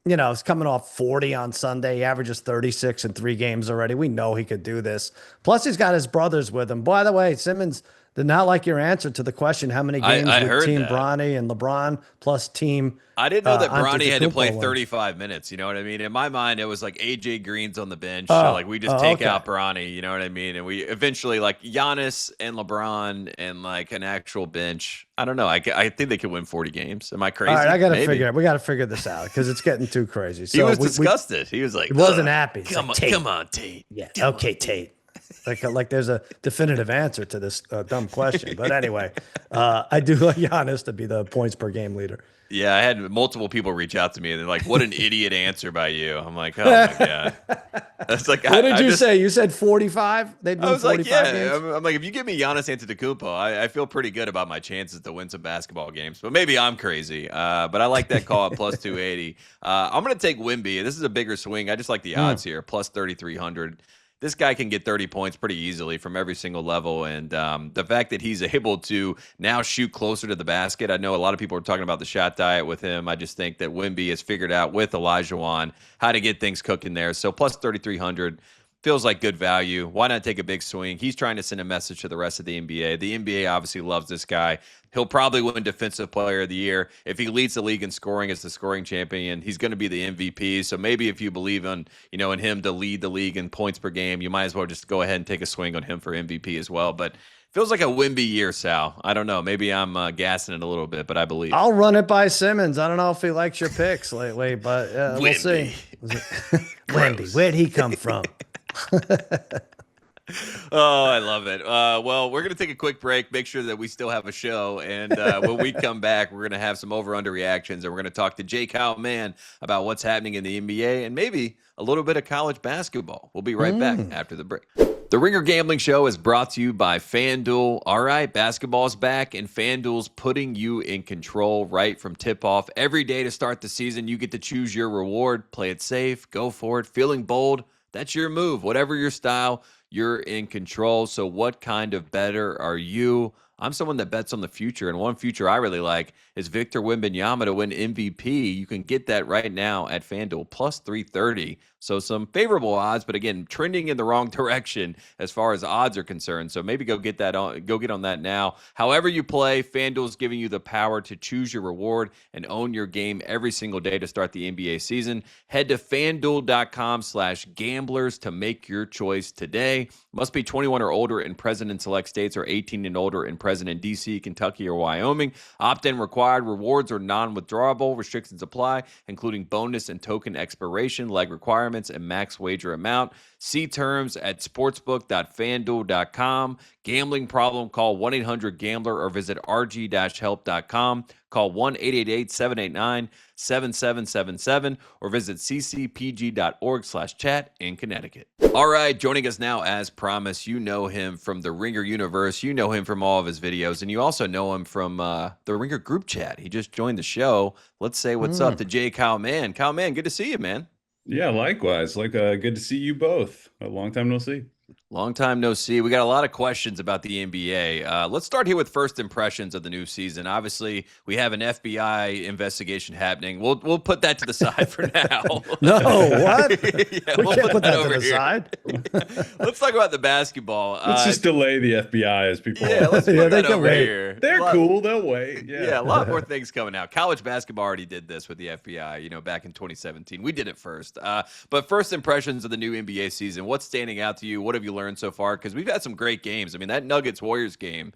[SPEAKER 2] He's coming off 40 on Sunday. He averages 36 in 3 games already. We know he could do this. Plus, he's got his brothers with him. By the way, Simmons did not like your answer to the question, how many games with Team Bronny and LeBron plus Team
[SPEAKER 1] I didn't know that Bronny had to play
[SPEAKER 2] won.
[SPEAKER 1] 35 minutes. You know what I mean? In my mind, it was like AJ Green's on the bench. So like we just take out Bronny, you know what I mean? And we eventually like Giannis and LeBron and like an actual bench. I don't know. I think they could win 40 games. Am I crazy?
[SPEAKER 2] All right, we got to figure this out because it's getting too crazy. So
[SPEAKER 1] he was disgusted. He was like,
[SPEAKER 2] he wasn't happy.
[SPEAKER 1] Come on, Tate.
[SPEAKER 2] Yeah. Okay, Tate. Like there's a definitive answer to this dumb question. But anyway, I do like Giannis to be the points per game leader.
[SPEAKER 1] Yeah, I had multiple people reach out to me and they're like, "What an idiot answer by you!" I'm like, "Oh my god!" That's like,
[SPEAKER 2] what did you say? You said 45. They'd
[SPEAKER 1] I was
[SPEAKER 2] 45
[SPEAKER 1] like, "Yeah."
[SPEAKER 2] games?
[SPEAKER 1] I'm like, if you give me Giannis Antetokounmpo, I feel pretty good about my chances to win some basketball games. But maybe I'm crazy. But I like that call at plus 280. I'm gonna take Wemby. This is a bigger swing. I just like the odds here, plus 3,300. This guy can get 30 points pretty easily from every single level. And the fact that he's able to now shoot closer to the basket. I know a lot of people are talking about the shot diet with him. I just think that Wemby has figured out with Olajuwon how to get things cooking there. So plus 3,300 feels like good value. Why not take a big swing? He's trying to send a message to the rest of the NBA. The NBA obviously loves this guy. He'll probably win Defensive Player of the Year. If he leads the league in scoring as the scoring champion, he's going to be the MVP. So maybe if you believe in him to lead the league in points per game, you might as well just go ahead and take a swing on him for MVP as well. But feels like a Wemby year, Sal. I don't know. Maybe I'm gassing it a little bit, but I believe.
[SPEAKER 2] I'll run it by Simmons. I don't know if he likes your picks lately, but we'll see. Wemby, where'd he come from?
[SPEAKER 1] Oh, I love it. Well, we're going to take a quick break, make sure that we still have a show. And when we come back, we're going to have some over-under reactions. And we're going to talk to Mann about what's happening in the NBA and maybe a little bit of college basketball. We'll be right back after the break. The Ringer Gambling Show is brought to you by FanDuel. All right, basketball's back, and FanDuel's putting you in control right from tip-off. Every day to start the season, you get to choose your reward. Play it safe. Go for it. Feeling bold. That's your move. Whatever your style, you're in control. So what kind of bettor are you? I'm someone that bets on the future, and one future I really like is Victor Wembanyama to win MVP. You can get that right now at FanDuel, plus 330. So some favorable odds, but again, trending in the wrong direction as far as odds are concerned. So maybe go get on that now. However you play, FanDuel's giving you the power to choose your reward and own your game every single day to start the NBA season. Head to FanDuel.com/gamblers to make your choice today. Must be 21 or older and present in select states, or 18 and older and present in DC, Kentucky, or Wyoming. Opt-in required. Rewards are non-withdrawable. Restrictions apply, including bonus and token expiration, leg requirements, and max wager amount. See terms at sportsbook.fanduel.com. Gambling problem? Call 1-800-GAMBLER or visit rg-help.com. Call 1-888-789-7777 or visit ccpg.org/chat in Connecticut. All right, joining us now as promised, you know him from the Ringer universe. You know him from all of his videos, and you also know him from the Ringer group chat. He just joined the show. Let's say what's up to Kyle Mann. Kyle Mann, good to see you, man.
[SPEAKER 3] Yeah, likewise. Good to see you both. A long time no see.
[SPEAKER 1] Long time no see. We got a lot of questions about the NBA. Let's start here with first impressions of the new season. Obviously, we have an FBI investigation happening. We'll put that to the side for now.
[SPEAKER 2] No, what?
[SPEAKER 1] Yeah,
[SPEAKER 2] we
[SPEAKER 1] we'll
[SPEAKER 2] can't put that
[SPEAKER 1] over
[SPEAKER 2] to the
[SPEAKER 1] here.
[SPEAKER 2] side.
[SPEAKER 1] Let's talk about the basketball.
[SPEAKER 3] Let's just delay the FBI as people.
[SPEAKER 1] Yeah, let's put
[SPEAKER 2] Yeah, they
[SPEAKER 1] that
[SPEAKER 2] can
[SPEAKER 1] over
[SPEAKER 2] wait.
[SPEAKER 1] here.
[SPEAKER 3] They're cool. They'll wait.
[SPEAKER 1] Yeah, a lot more things coming out. College basketball already did this with the FBI, back in 2017. We did it first. But first impressions of the new NBA season, what's standing out to you? What have you learned so far? Because we've had some great games. I mean, that Nuggets-Warriors game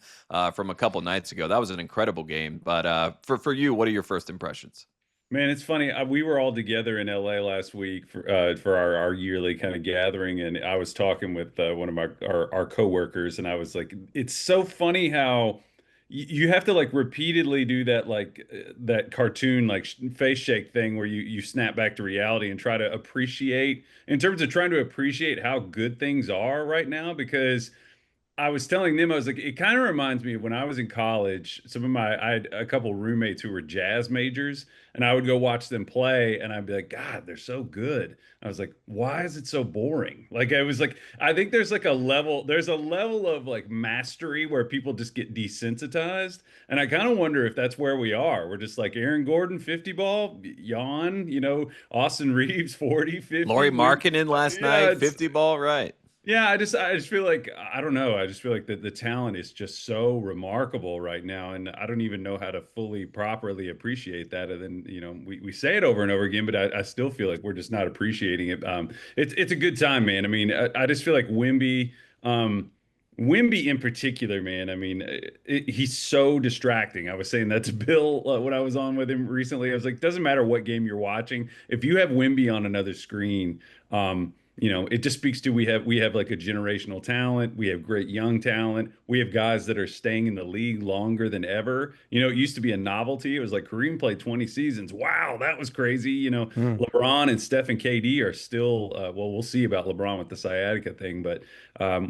[SPEAKER 1] from a couple nights ago, that was an incredible game. But for you, what are your first impressions?
[SPEAKER 3] Man, it's funny. We were all together in LA last week for our yearly kind of gathering, and I was talking with one of our coworkers, and I was like, "It's so funny how you have to like repeatedly do that that cartoon like face shake thing where you snap back to reality and try to appreciate in terms of trying to appreciate how good things are right now because." I was telling them, I was like, it kind of reminds me of when I was in college. I had a couple roommates who were jazz majors, and I would go watch them play, and I'd be like, God, they're so good. I was like, why is it so boring? Like, I was like, I think there's a level of like mastery where people just get desensitized. And I kind of wonder if that's where we are. We're just like Aaron Gordon, 50 ball, yawn, Austin Reeves, 40, 50.
[SPEAKER 1] Laurie Markkinen last
[SPEAKER 3] Yeah,
[SPEAKER 1] night, 50 ball, right?
[SPEAKER 3] yeah, I just feel like I don't know. I just feel like the talent is just so remarkable right now, and I don't even know how to fully properly appreciate that. And then we say it over and over again, but I still feel like we're just not appreciating it. It's a good time, man. I mean, I just feel like Wimby in particular, man. I mean, he's so distracting. I was saying that to Bill when I was on with him recently. I was like, doesn't matter what game you're watching, if you have Wimby on another screen. It just speaks to we have like a generational talent. We have great young talent. We have guys that are staying in the league longer than ever. It used to be a novelty. It was like Kareem played 20 seasons. Wow, that was crazy.
[SPEAKER 2] Mm.
[SPEAKER 3] LeBron and Steph and KD are still well, we'll see about LeBron with the sciatica thing, but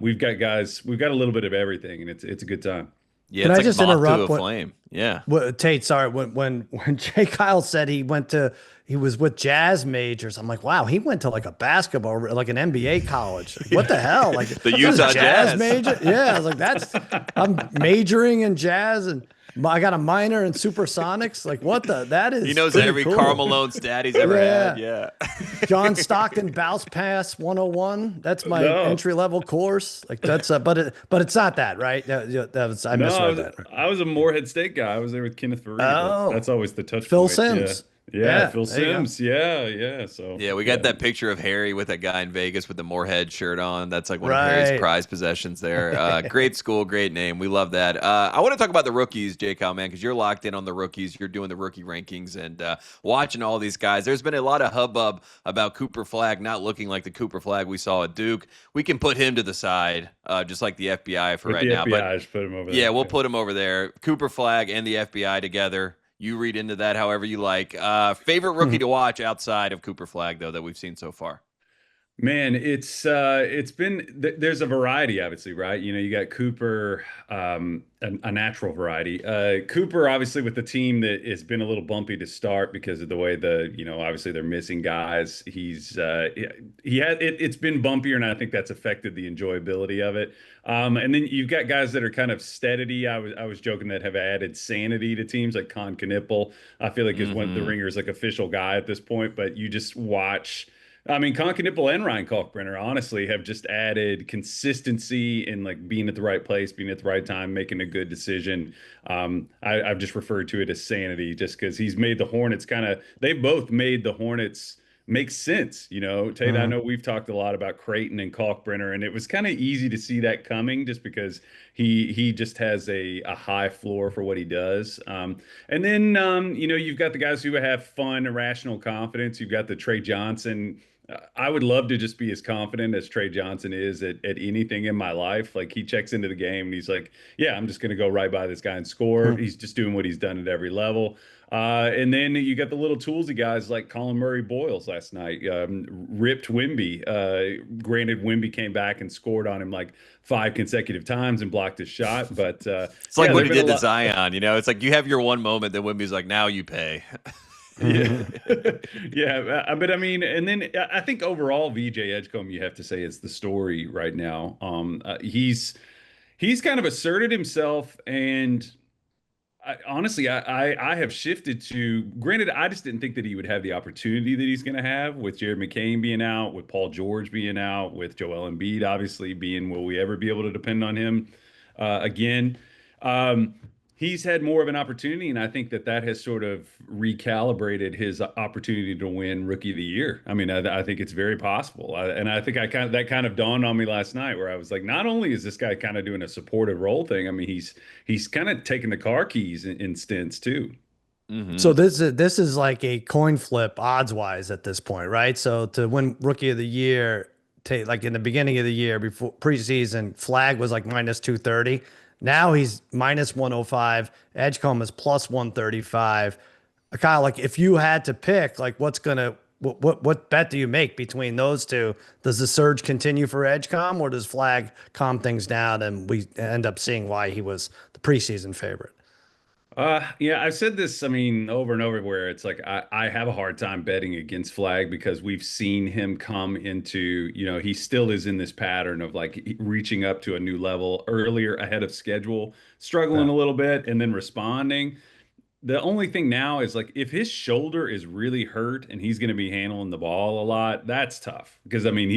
[SPEAKER 3] we've got guys, we've got a little bit of everything, and it's a good time.
[SPEAKER 1] Yeah,
[SPEAKER 2] Can
[SPEAKER 1] it's
[SPEAKER 2] I
[SPEAKER 1] like
[SPEAKER 2] just
[SPEAKER 1] moth to
[SPEAKER 2] interrupt?
[SPEAKER 1] a flame. Yeah.
[SPEAKER 2] Tate, sorry, when Jay Kyle said he was with jazz majors, I'm like, wow, he went to like a basketball, like an NBA college. Like, what the hell? Like
[SPEAKER 1] The
[SPEAKER 2] this is
[SPEAKER 1] Utah Jazz.
[SPEAKER 2] major? Yeah, I was like, I'm majoring in jazz and I got a minor in supersonics. Like, what that is
[SPEAKER 1] He knows
[SPEAKER 2] pretty
[SPEAKER 1] every
[SPEAKER 2] cool.
[SPEAKER 1] Karl Malone stat he's ever had. Yeah.
[SPEAKER 2] John Stockton bounce pass 101. That's my
[SPEAKER 3] No.
[SPEAKER 2] entry level course. Like that's but it's not that, right? I
[SPEAKER 3] No,
[SPEAKER 2] misread that.
[SPEAKER 3] I was a Morehead State guy. I was there with Kenneth Faried. That's
[SPEAKER 2] Oh,
[SPEAKER 3] always the touch
[SPEAKER 2] Phil
[SPEAKER 3] point. Yeah.
[SPEAKER 2] Simms.
[SPEAKER 3] Yeah,
[SPEAKER 2] Yeah,
[SPEAKER 3] Phil
[SPEAKER 2] there you go.
[SPEAKER 3] Simms. Yeah, yeah. So
[SPEAKER 1] Yeah, we
[SPEAKER 3] yeah.
[SPEAKER 1] got that picture of Harry with that guy in Vegas with the Moorhead shirt on. That's like one of Harry's
[SPEAKER 2] Right.
[SPEAKER 1] prized possessions there. Great school, great name. We love that. I want to talk about the rookies, J. Kyle, man, because you're locked in on the rookies. You're doing the rookie rankings and watching all these guys. There's been a lot of hubbub about Cooper Flagg not looking like the Cooper Flagg we saw at Duke. We can put him to the side, just like the FBI for
[SPEAKER 3] With
[SPEAKER 1] right
[SPEAKER 3] the
[SPEAKER 1] now.
[SPEAKER 3] FBI,
[SPEAKER 1] But
[SPEAKER 3] just put him over
[SPEAKER 1] yeah,
[SPEAKER 3] there.
[SPEAKER 1] we'll put him over there. Cooper Flagg and the FBI together. You read into that however you like. Favorite rookie to watch outside of Cooper Flagg, though, that we've seen so far?
[SPEAKER 3] Man, it's been there's a variety, obviously, right? You got Cooper, a natural variety. Cooper, obviously, with the team that has been a little bumpy to start because of the way obviously they're missing guys. It's been bumpier, and I think that's affected the enjoyability of it. And then you've got guys that are kind of steady. I was joking that have added sanity to teams like Con Knipple. I feel like is one of the Ringer's like official guy at this point, but you just watch. I mean, Conklin and Ryan Kalkbrenner honestly have just added consistency in like being at the right place, being at the right time, making a good decision. I've just referred to it as sanity just because he's made the Hornets they both made the Hornets make sense. Tate, I know we've talked a lot about Creighton and Kalkbrenner, and it was kind of easy to see that coming just because he just has a high floor for what he does. And then, you've got the guys who have fun, irrational confidence. You've got the Trey Johnson. I would love to just be as confident as Trey Johnson is at anything in my life. Like he checks into the game and he's like, yeah, I'm just going to go right by this guy and score. He's just doing what he's done at every level. And then you got the little toolsy guys like Colin Murray Boyles last night, ripped Wimby. Granted, Wimby came back and scored on him like 5 consecutive times and blocked his shot. But
[SPEAKER 1] It's like
[SPEAKER 3] yeah,
[SPEAKER 1] what he
[SPEAKER 3] there've been
[SPEAKER 1] did
[SPEAKER 3] a
[SPEAKER 1] to
[SPEAKER 3] lot-
[SPEAKER 1] Zion. It's like you have your one moment, then Wimby's like, now you pay.
[SPEAKER 3] Yeah, yeah, but I mean, and then I think overall, VJ Edgecombe, you have to say, is the story right now. He's kind of asserted himself, and honestly, I have shifted to. Granted, I just didn't think that he would have the opportunity that he's going to have with Jared McCain being out, with Paul George being out, with Joel Embiid obviously being. Will we ever be able to depend on him again? He's had more of an opportunity, and I think that has sort of recalibrated his opportunity to win Rookie of the Year. I mean, I think it's very possible, and I think that kind of dawned on me last night, where I was like, not only is this guy kind of doing a supportive role thing, I mean, he's kind of taking the car keys in stints too.
[SPEAKER 2] So this is like a coin flip odds wise at this point, right? So to win Rookie of the Year, like in the beginning of the year before preseason, Flag was like minus 230. Now he's minus 105. Edgecombe is plus 135. Kyle, like if you had to pick, like what bet do you make between those two? Does the surge continue for Edgecombe, or does Flag calm things down and we end up seeing why he was the preseason favorite?
[SPEAKER 3] Yeah, I've said this, I mean, over and over where it's like I have a hard time betting against Flag because we've seen him come into, he still is in this pattern of like reaching up to a new level earlier ahead of schedule, struggling
[SPEAKER 2] Yeah.
[SPEAKER 3] a little bit and then responding. The only thing now is like if his shoulder is really hurt and he's going to be handling the ball a lot, that's tough. Because I mean,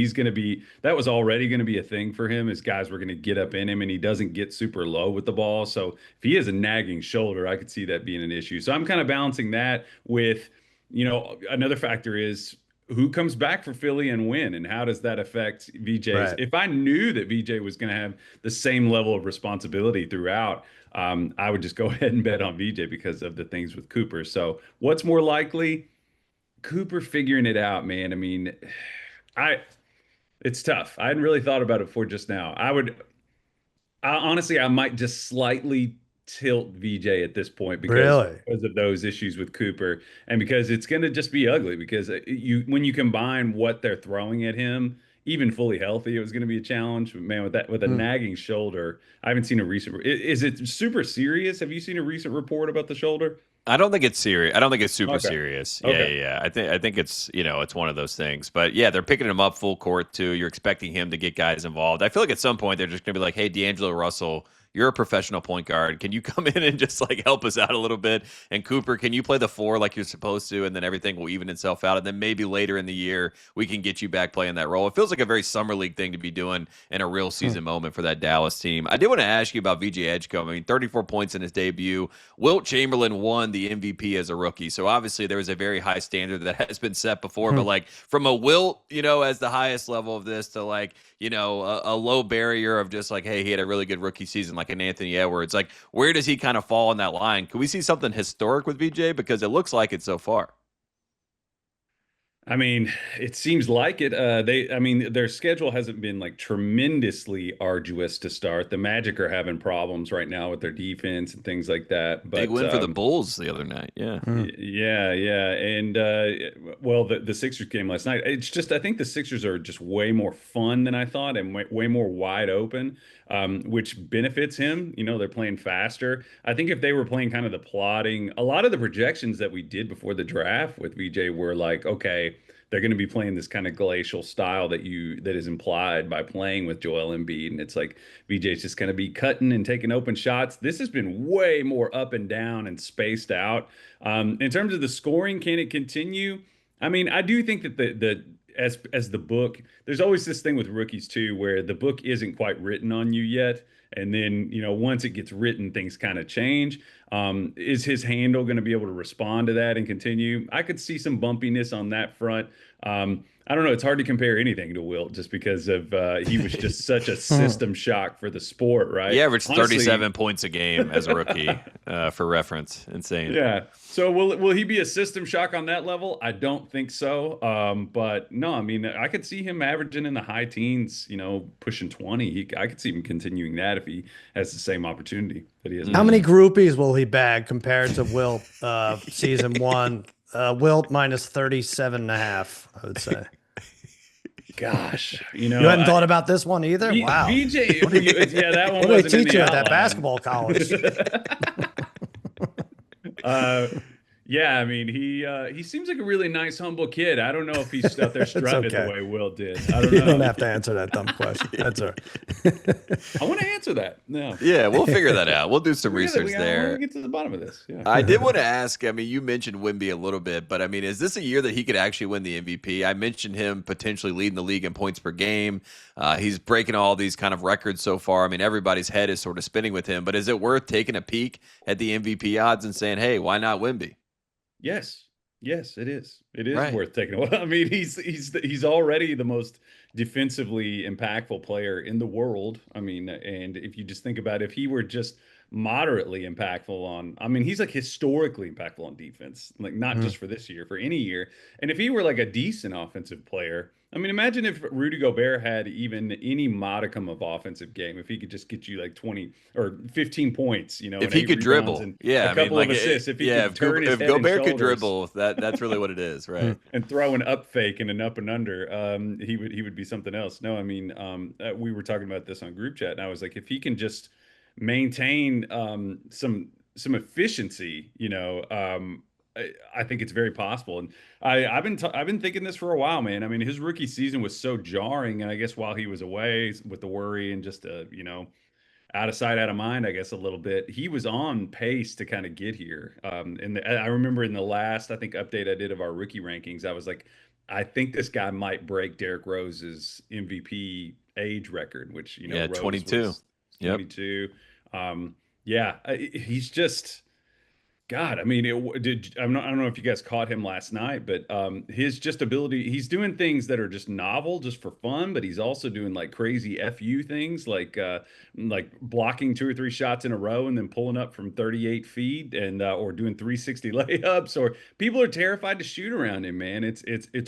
[SPEAKER 3] that was already going to be a thing for him as guys were going to get up in him and he doesn't get super low with the ball. So if he has a nagging shoulder, I could see that being an issue. So I'm kind of balancing that with, another factor is who comes back for Philly and when, and how does that affect VJ's?
[SPEAKER 2] Right.
[SPEAKER 3] If I knew that VJ was going to have the same level of responsibility throughout, I would just go ahead and bet on VJ because of the things with Cooper. So what's more likely? Cooper figuring it out, man. I mean, I it's tough. I hadn't really thought about it before just now. Honestly, I might just slightly tilt VJ at this point
[SPEAKER 2] Really?
[SPEAKER 3] because of those issues with Cooper and because it's going to just be ugly because when you combine what they're throwing at him, even fully healthy, it was going to be a challenge. But man, with a
[SPEAKER 2] Hmm.
[SPEAKER 3] nagging shoulder, I haven't seen a recent. Is it super serious? Have you seen a recent report about the shoulder?
[SPEAKER 1] I don't think it's serious. I don't think it's super
[SPEAKER 3] Okay.
[SPEAKER 1] serious. Yeah,
[SPEAKER 3] Okay.
[SPEAKER 1] yeah, yeah. I think it's it's one of those things. But yeah, they're picking him up full court too. You're expecting him to get guys involved. I feel like at some point they're just gonna be like, "Hey, D'Angelo Russell, you're a professional point guard. Can you come in and just like help us out a little bit? And Cooper, can you play the four like you're supposed to? And then everything will even itself out. And then maybe later in the year we can get you back playing that role." It feels like a very summer league thing to be doing in a real
[SPEAKER 2] Hmm.
[SPEAKER 1] season moment for that Dallas team. I did want to ask you about VJ Edgecombe. I mean, 34 points in his debut. Wilt Chamberlain won the MVP as a rookie. So obviously there was a very high standard that has been set before. But
[SPEAKER 2] Hmm.
[SPEAKER 1] like from a Wilt, as the highest level of this to like, a low barrier of just like, hey, he had a really good rookie season, like an Anthony Edwards. Like, where does he kind of fall on that line? Can we see something historic with VJ? Because it looks like it so far.
[SPEAKER 3] I mean, it seems like it. I mean, their schedule hasn't been like tremendously arduous to start. The Magic are having problems right now with their defense and things like that.
[SPEAKER 1] Big
[SPEAKER 3] But
[SPEAKER 1] win for the Bulls the other night. Yeah.
[SPEAKER 2] Hmm.
[SPEAKER 3] yeah, yeah, and well, the Sixers game last night. It's just I think the Sixers are just way more fun than I thought, and way more wide open, which benefits him. They're playing faster. I think if they were playing kind of the plotting, a lot of the projections that we did before the draft with VJ were like, okay, they're going to be playing this kind of glacial style that is implied by playing with Joel Embiid, and it's like VJ's just going to be cutting and taking open shots. This has been way more up and down and spaced out. In terms of the scoring, can it continue? I mean, I do think that as the book, there's always this thing with rookies too, where the book isn't quite written on you yet. And then, once it gets written, things kind of change. Is his handle going to be able to respond to that and continue? I could see some bumpiness on that front. I don't know. It's hard to compare anything to Wilt just because of he was just such a
[SPEAKER 2] Hmm.
[SPEAKER 3] system shock for the sport,
[SPEAKER 1] He
[SPEAKER 3] right?
[SPEAKER 1] averaged
[SPEAKER 3] Honestly,
[SPEAKER 1] 37 points a game as a rookie, for reference. Insane.
[SPEAKER 3] yeah. So will he be a system shock on that level? I don't think so. But no, I mean, I could see him averaging in the high teens, pushing 20. I could see him continuing that if he has the same opportunity that he has
[SPEAKER 2] How
[SPEAKER 3] now.
[SPEAKER 2] many groupies will he bag compared to Wilt season one? Wilt minus 37 and a half, I would say.
[SPEAKER 3] Gosh,
[SPEAKER 2] You hadn't thought about this one either? Wow.
[SPEAKER 3] VJ, yeah, that one
[SPEAKER 2] What do they
[SPEAKER 3] wasn't in
[SPEAKER 2] teach
[SPEAKER 3] the
[SPEAKER 2] you at that
[SPEAKER 3] outline.
[SPEAKER 2] basketball college?
[SPEAKER 3] uh, yeah, I mean, he seems like a really nice, humble kid. I don't know if he's out there strutting it the
[SPEAKER 2] okay.
[SPEAKER 3] way Will did. I don't
[SPEAKER 2] You
[SPEAKER 3] know.
[SPEAKER 2] don't have to answer that dumb question. That's all right.
[SPEAKER 3] I want to answer that. No,
[SPEAKER 1] Yeah, we'll figure that out. We'll do some
[SPEAKER 3] we gotta,
[SPEAKER 1] research
[SPEAKER 3] we gotta,
[SPEAKER 1] there.
[SPEAKER 3] get to the bottom of this. Yeah.
[SPEAKER 1] I did want to ask. I mean, you mentioned Wimby a little bit, but I mean, is this a year that he could actually win the MVP? I mentioned him potentially leading the league in points per game. He's breaking all these kind of records so far. I mean, everybody's head is sort of spinning with him. But is it worth taking a peek at the MVP odds and saying, "Hey, why not Wimby?"
[SPEAKER 3] Yes. Yes, it is. It is
[SPEAKER 1] Right.
[SPEAKER 3] worth taking a I mean, he's already the most defensively impactful player in the world. I mean, and if you just think about if he were just moderately impactful on, I mean, he's like historically impactful on defense, like not just for this year, for any year. And if he were like a decent offensive player, I mean, imagine if Rudy Gobert had even any modicum of offensive game, if he could just get you like 20 or 15 points, you know,
[SPEAKER 1] If
[SPEAKER 3] and
[SPEAKER 1] he
[SPEAKER 3] 8
[SPEAKER 1] could
[SPEAKER 3] rebounds
[SPEAKER 1] dribble,
[SPEAKER 3] and
[SPEAKER 1] yeah,
[SPEAKER 3] a
[SPEAKER 1] I mean,
[SPEAKER 3] couple of
[SPEAKER 1] like,
[SPEAKER 3] assists, if he
[SPEAKER 1] yeah,
[SPEAKER 3] could turn his
[SPEAKER 1] if
[SPEAKER 3] head and
[SPEAKER 1] Gobert could
[SPEAKER 3] shoulders
[SPEAKER 1] dribble, that's really what it is, right?
[SPEAKER 3] and throw an up fake and an up and under, he would be something else. No, I mean, we were talking about this on group chat, and I was like, if he can just maintain some efficiency, you know, I think it's very possible. And I've been thinking this for a while, man. I mean, his rookie season was so jarring, and I guess while he was away with the worry and just you know, out of sight, out of mind, I guess a little bit. He was on pace to kind of get here. And I remember in the last, I think, update I did of our rookie rankings, I was like, I think this guy might break Derrick Rose's MVP age record, which, you know,
[SPEAKER 1] Yeah,
[SPEAKER 3] Rose
[SPEAKER 1] 22.
[SPEAKER 3] was
[SPEAKER 1] Yep.
[SPEAKER 3] 22. Yeah, he's just God, I mean, I don't know if you guys caught him last night, but his just ability, he's doing things that are just novel, just for fun, but he's also doing like crazy FU things, like blocking 2 or 3 shots in a row and then pulling up from 38 feet and or doing 360 layups, or people are terrified to shoot around him, man. It's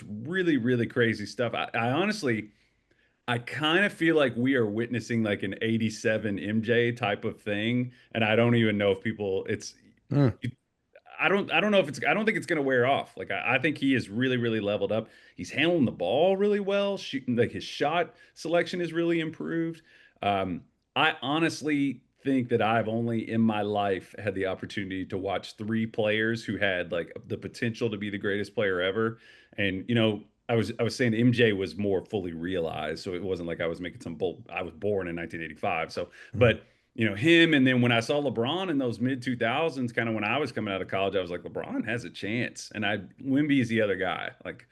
[SPEAKER 3] really, really crazy stuff. I honestly, I kind of feel like we are witnessing like an 87 MJ type of thing, and I don't even know if people it's
[SPEAKER 2] Mm.
[SPEAKER 3] I don't know if it's I don't think it's going to wear off. Like I think he is really really leveled up. He's handling the ball really well. Shooting like his shot selection is really improved. Um, I honestly think that I've only in my life had the opportunity to watch 3 players who had like the potential to be the greatest player ever. And you know, I was saying MJ was more fully realized, so it wasn't like I was making some bold. I was born in 1985, so
[SPEAKER 2] Mm.
[SPEAKER 3] but you know him, and then when I saw LeBron in those mid 2000s, kind of when I was coming out of college, I was like, LeBron has a chance, and Wemby is the other guy. Like,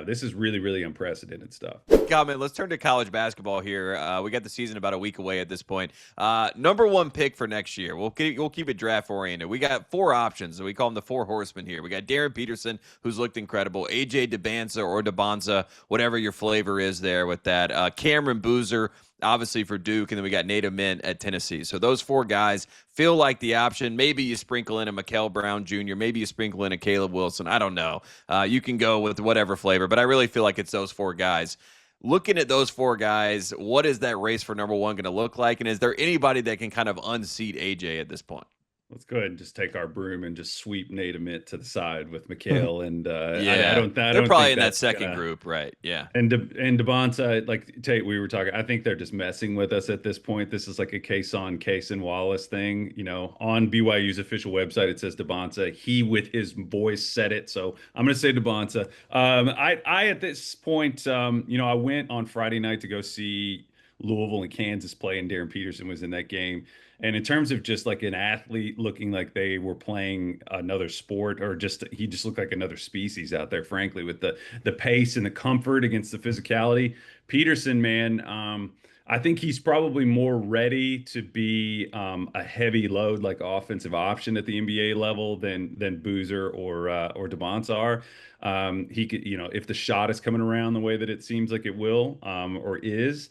[SPEAKER 3] this is really really unprecedented stuff.
[SPEAKER 1] Comment. Let's turn to college basketball here. We got the season about a week away at this point. Number one pick for next year. We'll keep it draft oriented. We got 4 options. We call them the 4 horsemen here. We got Darren Peterson, who's looked incredible. AJ DeBanza or DeBonza, whatever your flavor is there with that. Cameron Boozer, obviously for Duke, and then we got Nate Mint at Tennessee. So those 4 guys feel like the option. Maybe you sprinkle in a Mikael Brown Jr., maybe you sprinkle in a Caleb Wilson. I don't know. You can go with whatever flavor, but I really feel like it's those 4 guys. Looking at those 4 guys, what is that race for number one going to look like? And is there anybody that can kind of unseat AJ at this point?
[SPEAKER 3] Let's go ahead and just take our broom and just sweep Nate Mint to the side with Mikhail. And
[SPEAKER 1] Yeah,
[SPEAKER 3] I don't
[SPEAKER 1] they're probably
[SPEAKER 3] think
[SPEAKER 1] in that
[SPEAKER 3] that's
[SPEAKER 1] second
[SPEAKER 3] gonna.
[SPEAKER 1] group, right? Yeah.
[SPEAKER 3] And DeBonta, like Tate, we were talking. I think they're just messing with us at this point. This is like a Case and Wallace thing. You know, on BYU's official website, it says DeBonta. He with his voice said it, so I'm going to say DeBonta. I at this point, you know, I went on Friday night to go see Louisville and Kansas play, and Darren Peterson was in that game. And in terms of just like an athlete looking like they were playing another sport, or just he just looked like another species out there, frankly, with the pace and the comfort against the physicality. Peterson, man, I think he's probably more ready to be a heavy load like offensive option at the NBA level than Boozer or DeBonta are. He could, you know, if the shot is coming around the way that it seems like it will or is.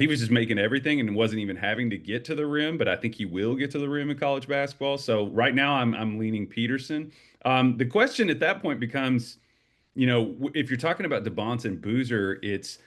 [SPEAKER 3] He was just making everything and wasn't even having to get to the rim, but I think he will get to the rim in college basketball. So right now I'm leaning Peterson. The question at that point becomes, you know, if you're talking about DeBonta and Boozer, it's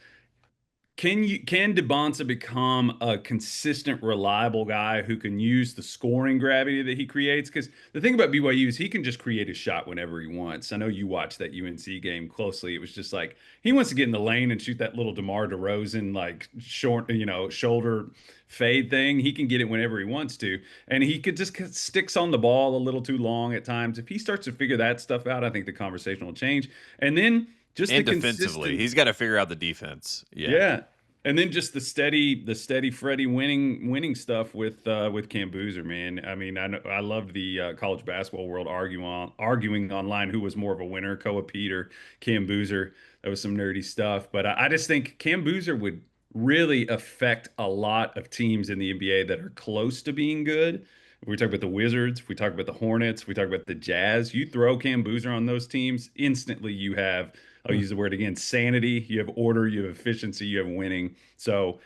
[SPEAKER 3] can DeBonta become a consistent, reliable guy who can use the scoring gravity that he creates? Because the thing about BYU is he can just create a shot whenever he wants. I know you watched that UNC game closely. It was just like he wants to get in the lane and shoot that little DeMar DeRozan like short, you know, shoulder fade thing. He can get it whenever he wants to, and he could just sticks on the ball a little too long at times. If he starts to figure that stuff out, I think the conversation will change. And then just
[SPEAKER 1] And
[SPEAKER 3] the
[SPEAKER 1] defensively,
[SPEAKER 3] consistent.
[SPEAKER 1] he's got to figure out the defense. Yeah.
[SPEAKER 3] Yeah. And then just the steady Freddie winning stuff with Cam Boozer, man. I mean, I loved the college basketball world arguing online who was more of a winner, Koa Pete or Cam Boozer. That was some nerdy stuff, but I just think Cam Boozer would really affect a lot of teams in the NBA that are close to being good. If we talk about the Wizards, if we talk about the Hornets, if we talk about the Jazz, you throw Cam Boozer on those teams, instantly you have, I'll use the word again, sanity, you have order, you have efficiency, you have winning. So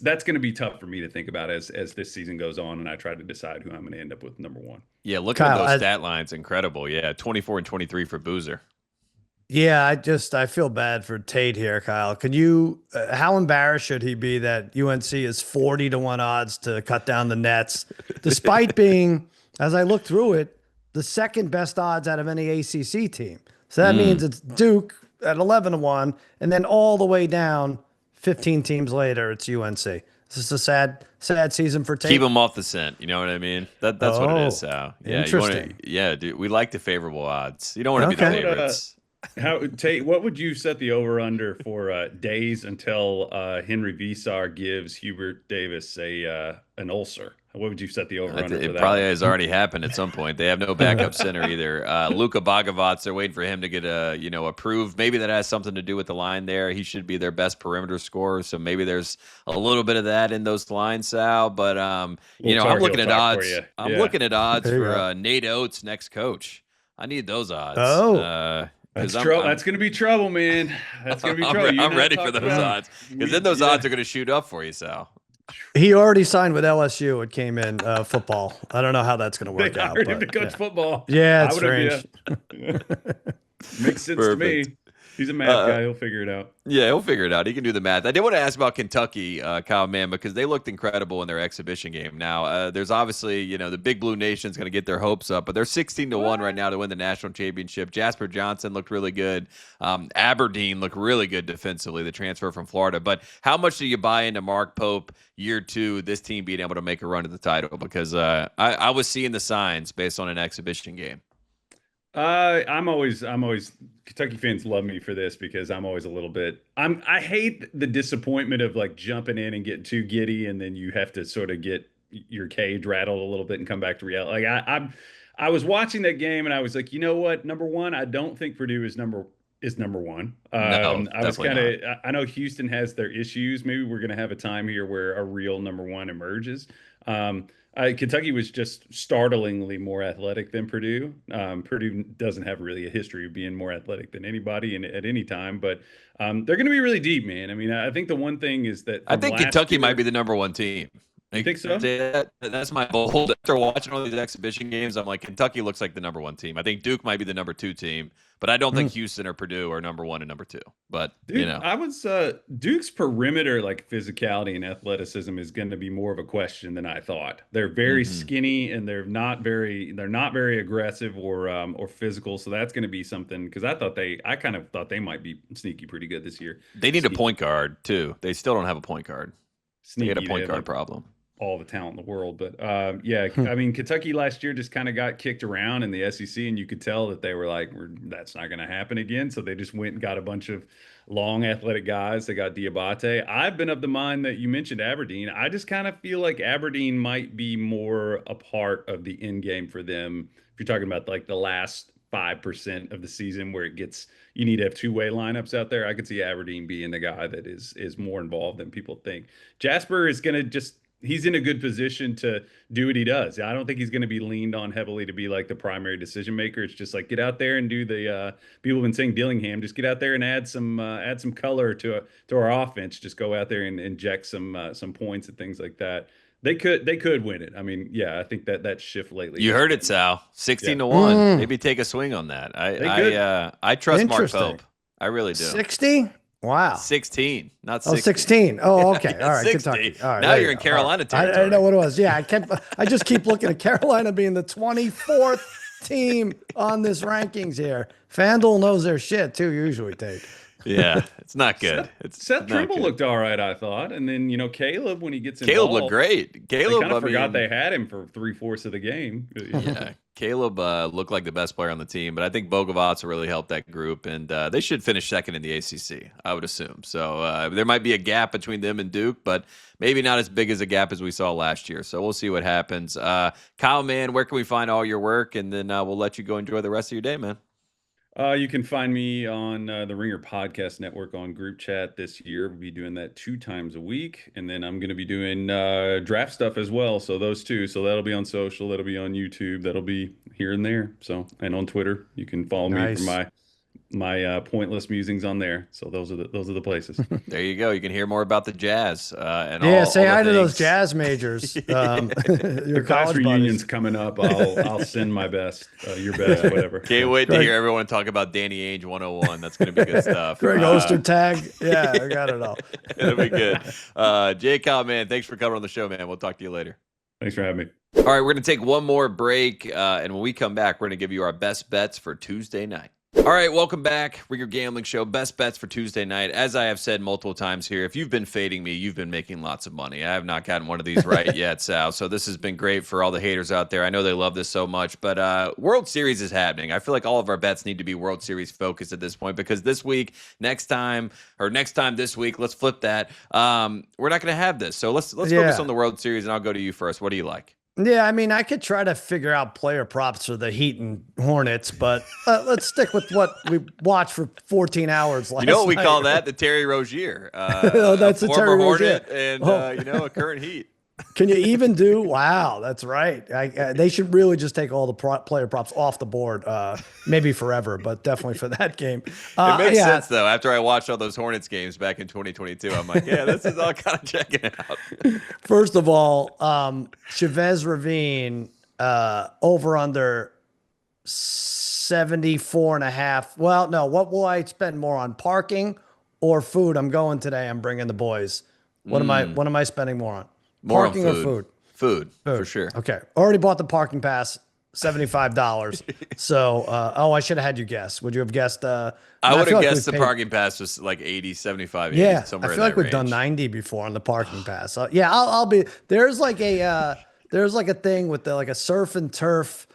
[SPEAKER 3] that's going to be tough for me to think about as this season goes on, and I try to decide who I'm going to end up with number one.
[SPEAKER 1] Yeah, looking at those stat lines, incredible. Yeah, 24 and 23 for Boozer.
[SPEAKER 2] Yeah, I feel bad for Tate here, Kyle. Can you, how embarrassed should he be that UNC is 40-1 odds to cut down the Nets, despite being, as I look through it, the second best odds out of any ACC team. So that means it's Duke at 11-1, and then all the way down 15 teams later, it's UNC. This is a sad season for Tate.
[SPEAKER 1] Keep him off the scent. You know what I mean? That's what it is, Sal. Yeah,
[SPEAKER 2] interesting.
[SPEAKER 1] Dude, we like the favorable odds. You don't want to be the favorites.
[SPEAKER 3] Tate, what would you set the over under for days until Henry Visar gives Hubert Davis an ulcer? What would you set the over under for that?
[SPEAKER 1] It probably has already happened at some point. They have no backup center either. Luka Bogovac, they're waiting for him to get approved. Maybe that has something to do with the line there. He should be their best perimeter scorer, so maybe there's a little bit of that in those lines, Sal. But I'm looking at odds. I'm looking at odds for Nate Oates' next coach. I need those odds.
[SPEAKER 3] That's going to be trouble, man. That's going to be trouble.
[SPEAKER 1] I'm ready for those odds, because then those odds are going to shoot up for you, Sal.
[SPEAKER 2] He already signed with LSU. It came in football. I don't know how that's going to work out.
[SPEAKER 3] They hired him to coach football.
[SPEAKER 2] Yeah, it's strange.
[SPEAKER 3] Makes sense to me. He's a math guy. He'll figure it out.
[SPEAKER 1] Yeah, he'll figure it out. He can do the math. I did want to ask about Kentucky, Kyle, man, because they looked incredible in their exhibition game. Now, there's obviously, the Big Blue Nation's going to get their hopes up, but they're 16-1 right now to win the national championship. Jasper Johnson looked really good. Aberdeen looked really good defensively, the transfer from Florida. But how much do you buy into Mark Pope year two, this team being able to make a run to the title? Because I was seeing the signs based on an exhibition game.
[SPEAKER 3] I'm always Kentucky fans love me for this because I'm always a little bit I hate the disappointment of like jumping in and getting too giddy, and then you have to sort of get your cage rattled a little bit and come back to reality. Like I was watching that game and I was like, you know what? Number one, I don't think Purdue is number one.
[SPEAKER 1] No,
[SPEAKER 3] I was I know Houston has their issues. Maybe we're going to have a time here where a real number one emerges. Kentucky was just startlingly more athletic than Purdue. Purdue doesn't have really a history of being more athletic than anybody at any time, but they're going to be really deep, man. I mean, I think the one thing is that
[SPEAKER 1] I think Kentucky might be the number one team.
[SPEAKER 3] You think so?
[SPEAKER 1] That's my bold. After watching all these exhibition games, I'm like, Kentucky looks like the number one team. I think Duke might be the number two team, but I don't think Houston or Purdue are number one and number two. But
[SPEAKER 3] I was Duke's perimeter, like physicality and athleticism, is going to be more of a question than I thought. They're very skinny and they're not very aggressive or physical. So that's going to be something, because I kind of thought they might be sneaky pretty good this year.
[SPEAKER 1] They need a point guard too. They still don't have a point guard. They had a point guard problem.
[SPEAKER 3] All the talent in the world. But I mean, Kentucky last year just kind of got kicked around in the SEC, and you could tell that they were like, that's not going to happen again. So they just went and got a bunch of long athletic guys. They got Diabate. I've been of the mind that you mentioned Aberdeen. I just kind of feel like Aberdeen might be more a part of the end game for them. If you're talking about like the last 5% of the season where you need to have two-way lineups out there, I could see Aberdeen being the guy that is more involved than people think. Jasper is going to he's in a good position to do what he does. I don't think he's going to be leaned on heavily to be like the primary decision maker. It's just like, get out there and do the people have been saying Dillingham, just get out there and add some color to our offense. Just go out there and inject some points and things like that. They could win it. I mean, yeah, I think that shift lately.
[SPEAKER 1] You heard it, Sal. 16-1. Maybe take a swing on that. I trust Mark Pope. I really do.
[SPEAKER 2] 60? Wow.
[SPEAKER 1] 16, not 60.
[SPEAKER 2] Oh, 16. Oh, okay. All right.
[SPEAKER 1] 60.
[SPEAKER 2] Kentucky. All right.
[SPEAKER 1] Now you're in Carolina territory.
[SPEAKER 2] I know what it was. Yeah, I just keep looking at Carolina being the 24th team on this rankings here. FanDuel knows their shit too, usually, Tate.
[SPEAKER 1] Yeah, it's not good.
[SPEAKER 3] Seth Trimble looked all right, I thought. And then, Caleb, when he gets involved.
[SPEAKER 1] Caleb looked great. Caleb,
[SPEAKER 3] I kind of forgot they had him for 3/4 of the game.
[SPEAKER 1] Yeah, Caleb looked like the best player on the team, but I think Bogovac will really help that group, and they should finish second in the ACC, I would assume. So there might be a gap between them and Duke, but maybe not as big as a gap as we saw last year. So we'll see what happens. Kyle, man, where can we find all your work? And then we'll let you go enjoy the rest of your day, man.
[SPEAKER 3] You can find me on the Ringer Podcast Network on Group Chat this year. We'll be doing that 2 times a week. And then I'm going to be doing draft stuff as well. So those two. So that'll be on social. That'll be on YouTube. That'll be here and there. So, and on Twitter. You can follow me for my my pointless musings on there. So those are the places.
[SPEAKER 1] There you go. You can hear more about the Jazz and
[SPEAKER 2] Yeah,
[SPEAKER 1] all
[SPEAKER 2] say
[SPEAKER 1] the
[SPEAKER 2] hi to those
[SPEAKER 1] things.
[SPEAKER 2] jazz majors. Your
[SPEAKER 3] The class
[SPEAKER 2] college
[SPEAKER 3] reunion's
[SPEAKER 2] buddies.
[SPEAKER 3] coming up. I'll send my best, your best, whatever.
[SPEAKER 1] Can't wait to hear everyone talk about Danny Ainge 101. That's going to be good stuff.
[SPEAKER 2] Greg Ostertag. Yeah, I got it all.
[SPEAKER 1] It'll be good. Jay Cobb, man, thanks for coming on the show, man. We'll talk to you later.
[SPEAKER 3] Thanks for having me.
[SPEAKER 1] All right, we're going to take one more break, and when we come back, we're going to give you our best bets for Tuesday night. All right, welcome back. We're your gambling show, best bets for Tuesday night. As I have said multiple times here, if you've been fading me, you've been making lots of money. I have not gotten one of these right yet, Sal. So this has been great for all the haters out there. I know they love this so much, but World Series is happening. I feel like all of our bets need to be World Series focused at this point because this week, next time this week, let's flip that. We're not going to have this. So let's focus on the World Series, and I'll go to you first. What do you like?
[SPEAKER 2] Yeah, I mean, I could try to figure out player props for the Heat and Hornets, but let's stick with what we watched for 14 hours last night.
[SPEAKER 1] You know what we call that? The Terry Rozier.
[SPEAKER 2] Oh, that's
[SPEAKER 1] a
[SPEAKER 2] the
[SPEAKER 1] former
[SPEAKER 2] Terry
[SPEAKER 1] Hornet
[SPEAKER 2] Rozier.
[SPEAKER 1] and, a current Heat.
[SPEAKER 2] Can you even do? Wow, that's right. They should really just take all the player props off the board, maybe forever, but definitely for that game.
[SPEAKER 1] It makes sense, though. After I watched all those Hornets games back in 2022, I'm like, yeah, this is all kind of checking out.
[SPEAKER 2] First of all, Chavez Ravine over under 74.5. Well, no, what will I spend more on, parking or food? I'm going today. I'm bringing the boys. What am I spending more on?
[SPEAKER 1] More
[SPEAKER 2] parking
[SPEAKER 1] on
[SPEAKER 2] or food?
[SPEAKER 1] Food, for sure.
[SPEAKER 2] Okay. Already bought the parking pass, $75. So, I should have had you guess. Would you have guessed?
[SPEAKER 1] I would have guessed the parking pass was like 80, 75, 80,
[SPEAKER 2] yeah,
[SPEAKER 1] somewhere
[SPEAKER 2] I
[SPEAKER 1] in
[SPEAKER 2] feel like
[SPEAKER 1] that
[SPEAKER 2] we've done
[SPEAKER 1] range.
[SPEAKER 2] 90 before on the parking pass. Yeah, I'll be, there's like a thing with like a surf and turf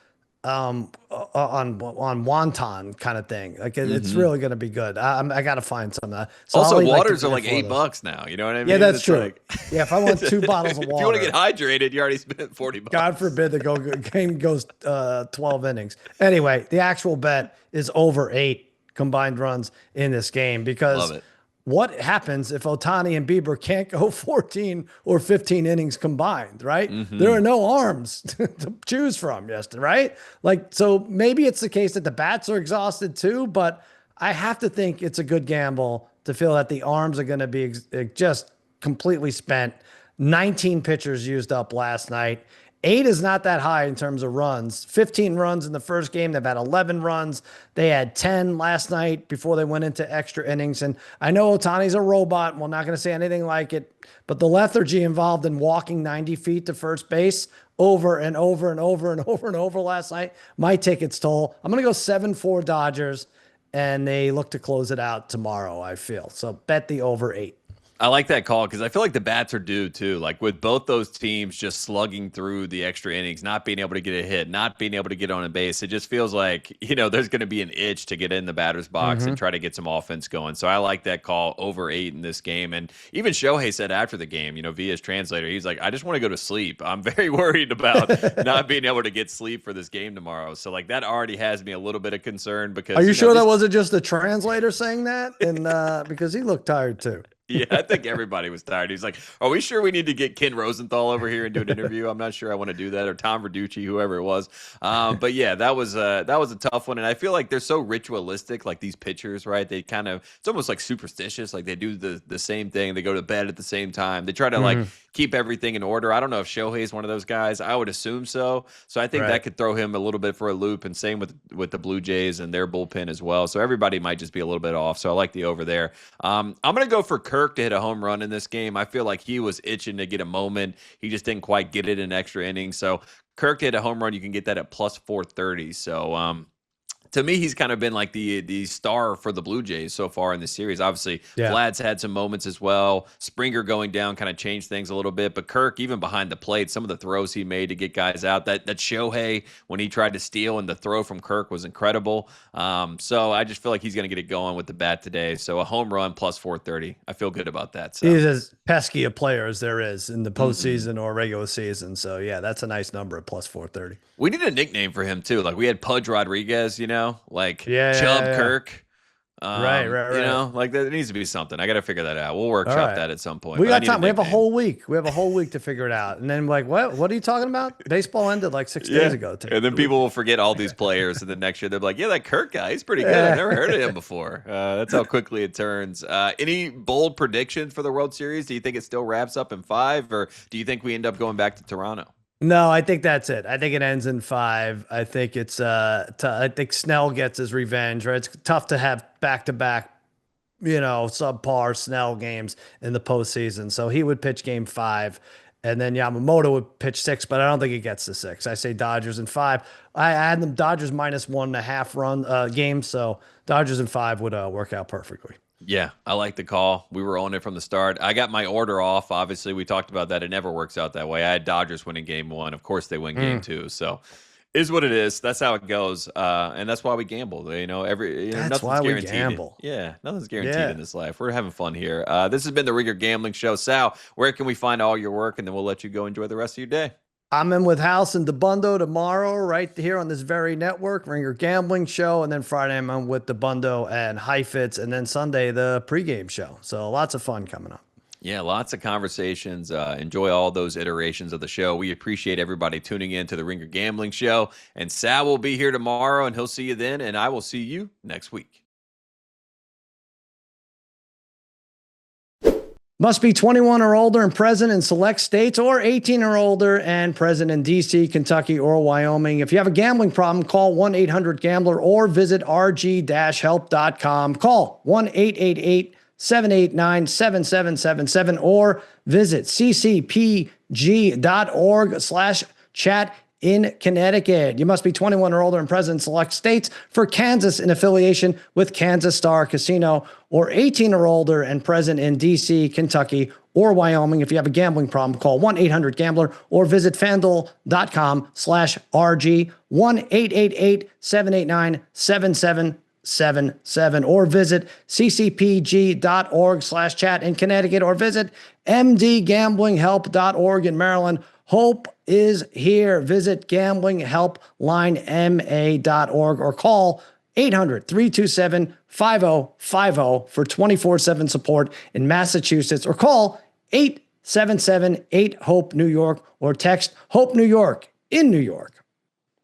[SPEAKER 2] on wonton kind of thing. Like it's really going to be good. I got to find some of that. So
[SPEAKER 1] also, waters are like $8 now. You know what I mean?
[SPEAKER 2] Yeah, that's
[SPEAKER 1] it's
[SPEAKER 2] true.
[SPEAKER 1] Like,
[SPEAKER 2] yeah, if I want 2 bottles of water.
[SPEAKER 1] If you want to get hydrated, you already spent $40.
[SPEAKER 2] God forbid the game goes 12 innings. Anyway, the actual bet is over 8 combined runs in this game because
[SPEAKER 1] Love it.
[SPEAKER 2] What happens if Ohtani and Bieber can't go 14 or 15 innings combined, right? There are no arms to choose from, Justin, right? Like, so maybe it's the case that the bats are exhausted too, but I have to think it's a good gamble to feel that the arms are going to be just completely spent. 19 pitchers used up last night. 8 is not that high in terms of runs. 15 runs in the first game. They've had 11 runs. They had 10 last night before they went into extra innings. And I know Ohtani's a robot, and we're not going to say anything like it, but the lethargy involved in walking 90 feet to first base over and over and over and over and over last night might take its toll. I'm going to go 7-4 Dodgers, and they look to close it out tomorrow, I feel. So bet the over 8.
[SPEAKER 1] I like that call because I feel like the bats are due too. Like with both those teams just slugging through the extra innings, not being able to get a hit, not being able to get on a base. It just feels like, there's going to be an itch to get in the batter's box and try to get some offense going. So I like that call over 8 in this game. And even Shohei said after the game, via his translator, he's like, I just want to go to sleep. I'm very worried about not being able to get sleep for this game tomorrow. So like that already has me a little bit of concern because.
[SPEAKER 2] Are you sure that wasn't just the translator saying that? And because he looked tired too.
[SPEAKER 1] Yeah, I think everybody was tired. He's like, are we sure we need to get Ken Rosenthal over here and do an interview? I'm not sure I want to do that, or Tom Verducci, whoever it was. But yeah, that was a tough one. And I feel like they're so ritualistic, like these pitchers, right? They kind of, it's almost like superstitious. Like they do the same thing. They go to bed at the same time. They try to like keep everything in order. I don't know if Shohei is one of those guys. I would assume so. So I think that could throw him a little bit for a loop, and same with the Blue Jays and their bullpen as well. So everybody might just be a little bit off. So I like the over there. I'm going to go for Kirk to hit a home run in this game. I feel like he was itching to get a moment. He just didn't quite get it in extra innings. So Kirk to hit a home run, you can get that at plus 430. So to me, he's kind of been like the star for the Blue Jays so far in the series. Obviously, Vlad's had some moments as well. Springer going down kind of changed things a little bit. But Kirk, even behind the plate, some of the throws he made to get guys out. That Shohei, when he tried to steal, and the throw from Kirk was incredible. So I just feel like he's going to get it going with the bat today. So a home run plus 430. I feel good about that. So.
[SPEAKER 2] He's as pesky a player as there is in the postseason or regular season. So yeah, that's a nice number at plus 430.
[SPEAKER 1] We need a nickname for him too. Like we had Pudge Rodriguez, like Chubb
[SPEAKER 2] yeah.
[SPEAKER 1] Kirk.
[SPEAKER 2] Right.
[SPEAKER 1] You know, like there needs to be something. I got to figure that out. We'll workshop
[SPEAKER 2] right.
[SPEAKER 1] that at some point.
[SPEAKER 2] We
[SPEAKER 1] but I
[SPEAKER 2] got
[SPEAKER 1] need a
[SPEAKER 2] time. We have a
[SPEAKER 1] nickname.
[SPEAKER 2] whole week. We have a whole week to figure it out. And then like, what are you talking about? Baseball ended like 6 days ago.
[SPEAKER 1] And then people will forget all these players. And then next year they'll be like, yeah, that Kirk guy, he's pretty good. I've never heard of him before. That's how quickly it turns. Any bold predictions for the World Series? Do you think it still wraps up in 5, or do you think we end up going back to Toronto?
[SPEAKER 2] No, I think that's it. I think it ends in 5. I think it's I think Snell gets his revenge, right? It's tough to have back-to-back, subpar Snell games in the postseason. So he would pitch game 5, and then Yamamoto would pitch 6, but I don't think he gets to 6. I say Dodgers in 5. I had them Dodgers minus 1.5 run games, so Dodgers in 5 would work out perfectly.
[SPEAKER 1] Yeah, I like the call. We were on it from the start. I got my order off. Obviously, we talked about that. It never works out that way. I had Dodgers winning game 1. Of course, they win game 2. So, is what it is. That's how it goes. And that's why we gamble.
[SPEAKER 2] That's
[SPEAKER 1] nothing's
[SPEAKER 2] why we
[SPEAKER 1] guaranteed.
[SPEAKER 2] gamble.
[SPEAKER 1] Yeah, nothing's guaranteed in this life. We're having fun here. This has been the Ringer Gambling Show. Sal, where can we find all your work? And then we'll let you go enjoy the rest of your day.
[SPEAKER 2] I'm in with House and DeBundo tomorrow, right here on this very network, Ringer Gambling Show. And then Friday, I'm on with DeBundo and Heifetz. And then Sunday, the pregame show. So lots of fun coming up.
[SPEAKER 1] Yeah, lots of conversations. Enjoy all those iterations of the show. We appreciate everybody tuning in to the Ringer Gambling Show. And Sal will be here tomorrow, and he'll see you then. And I will see you next week.
[SPEAKER 2] Must be 21 or older and present in select states, or 18 or older and present in D.C., Kentucky, or Wyoming. If you have a gambling problem, call 1-800-GAMBLER or visit rg-help.com. Call 1-888-789-7777 or visit ccpg.org/chat in Connecticut. You must be 21 or older and present in select states. For Kansas, in affiliation with Kansas Star Casino, or 18 or older and present in D.C., Kentucky, or Wyoming. If you have a gambling problem, call 1-800-GAMBLER or visit fanduel.com/RG, 1-888-789-7777 or visit ccpg.org/chat in Connecticut, or visit mdgamblinghelp.org in Maryland. Hope is here. Visit gamblinghelplinema.org or call 800-327-5050 for 24/7 support in Massachusetts, or call 877-8-HOPE-NEW YORK or text HOPE New York in New York.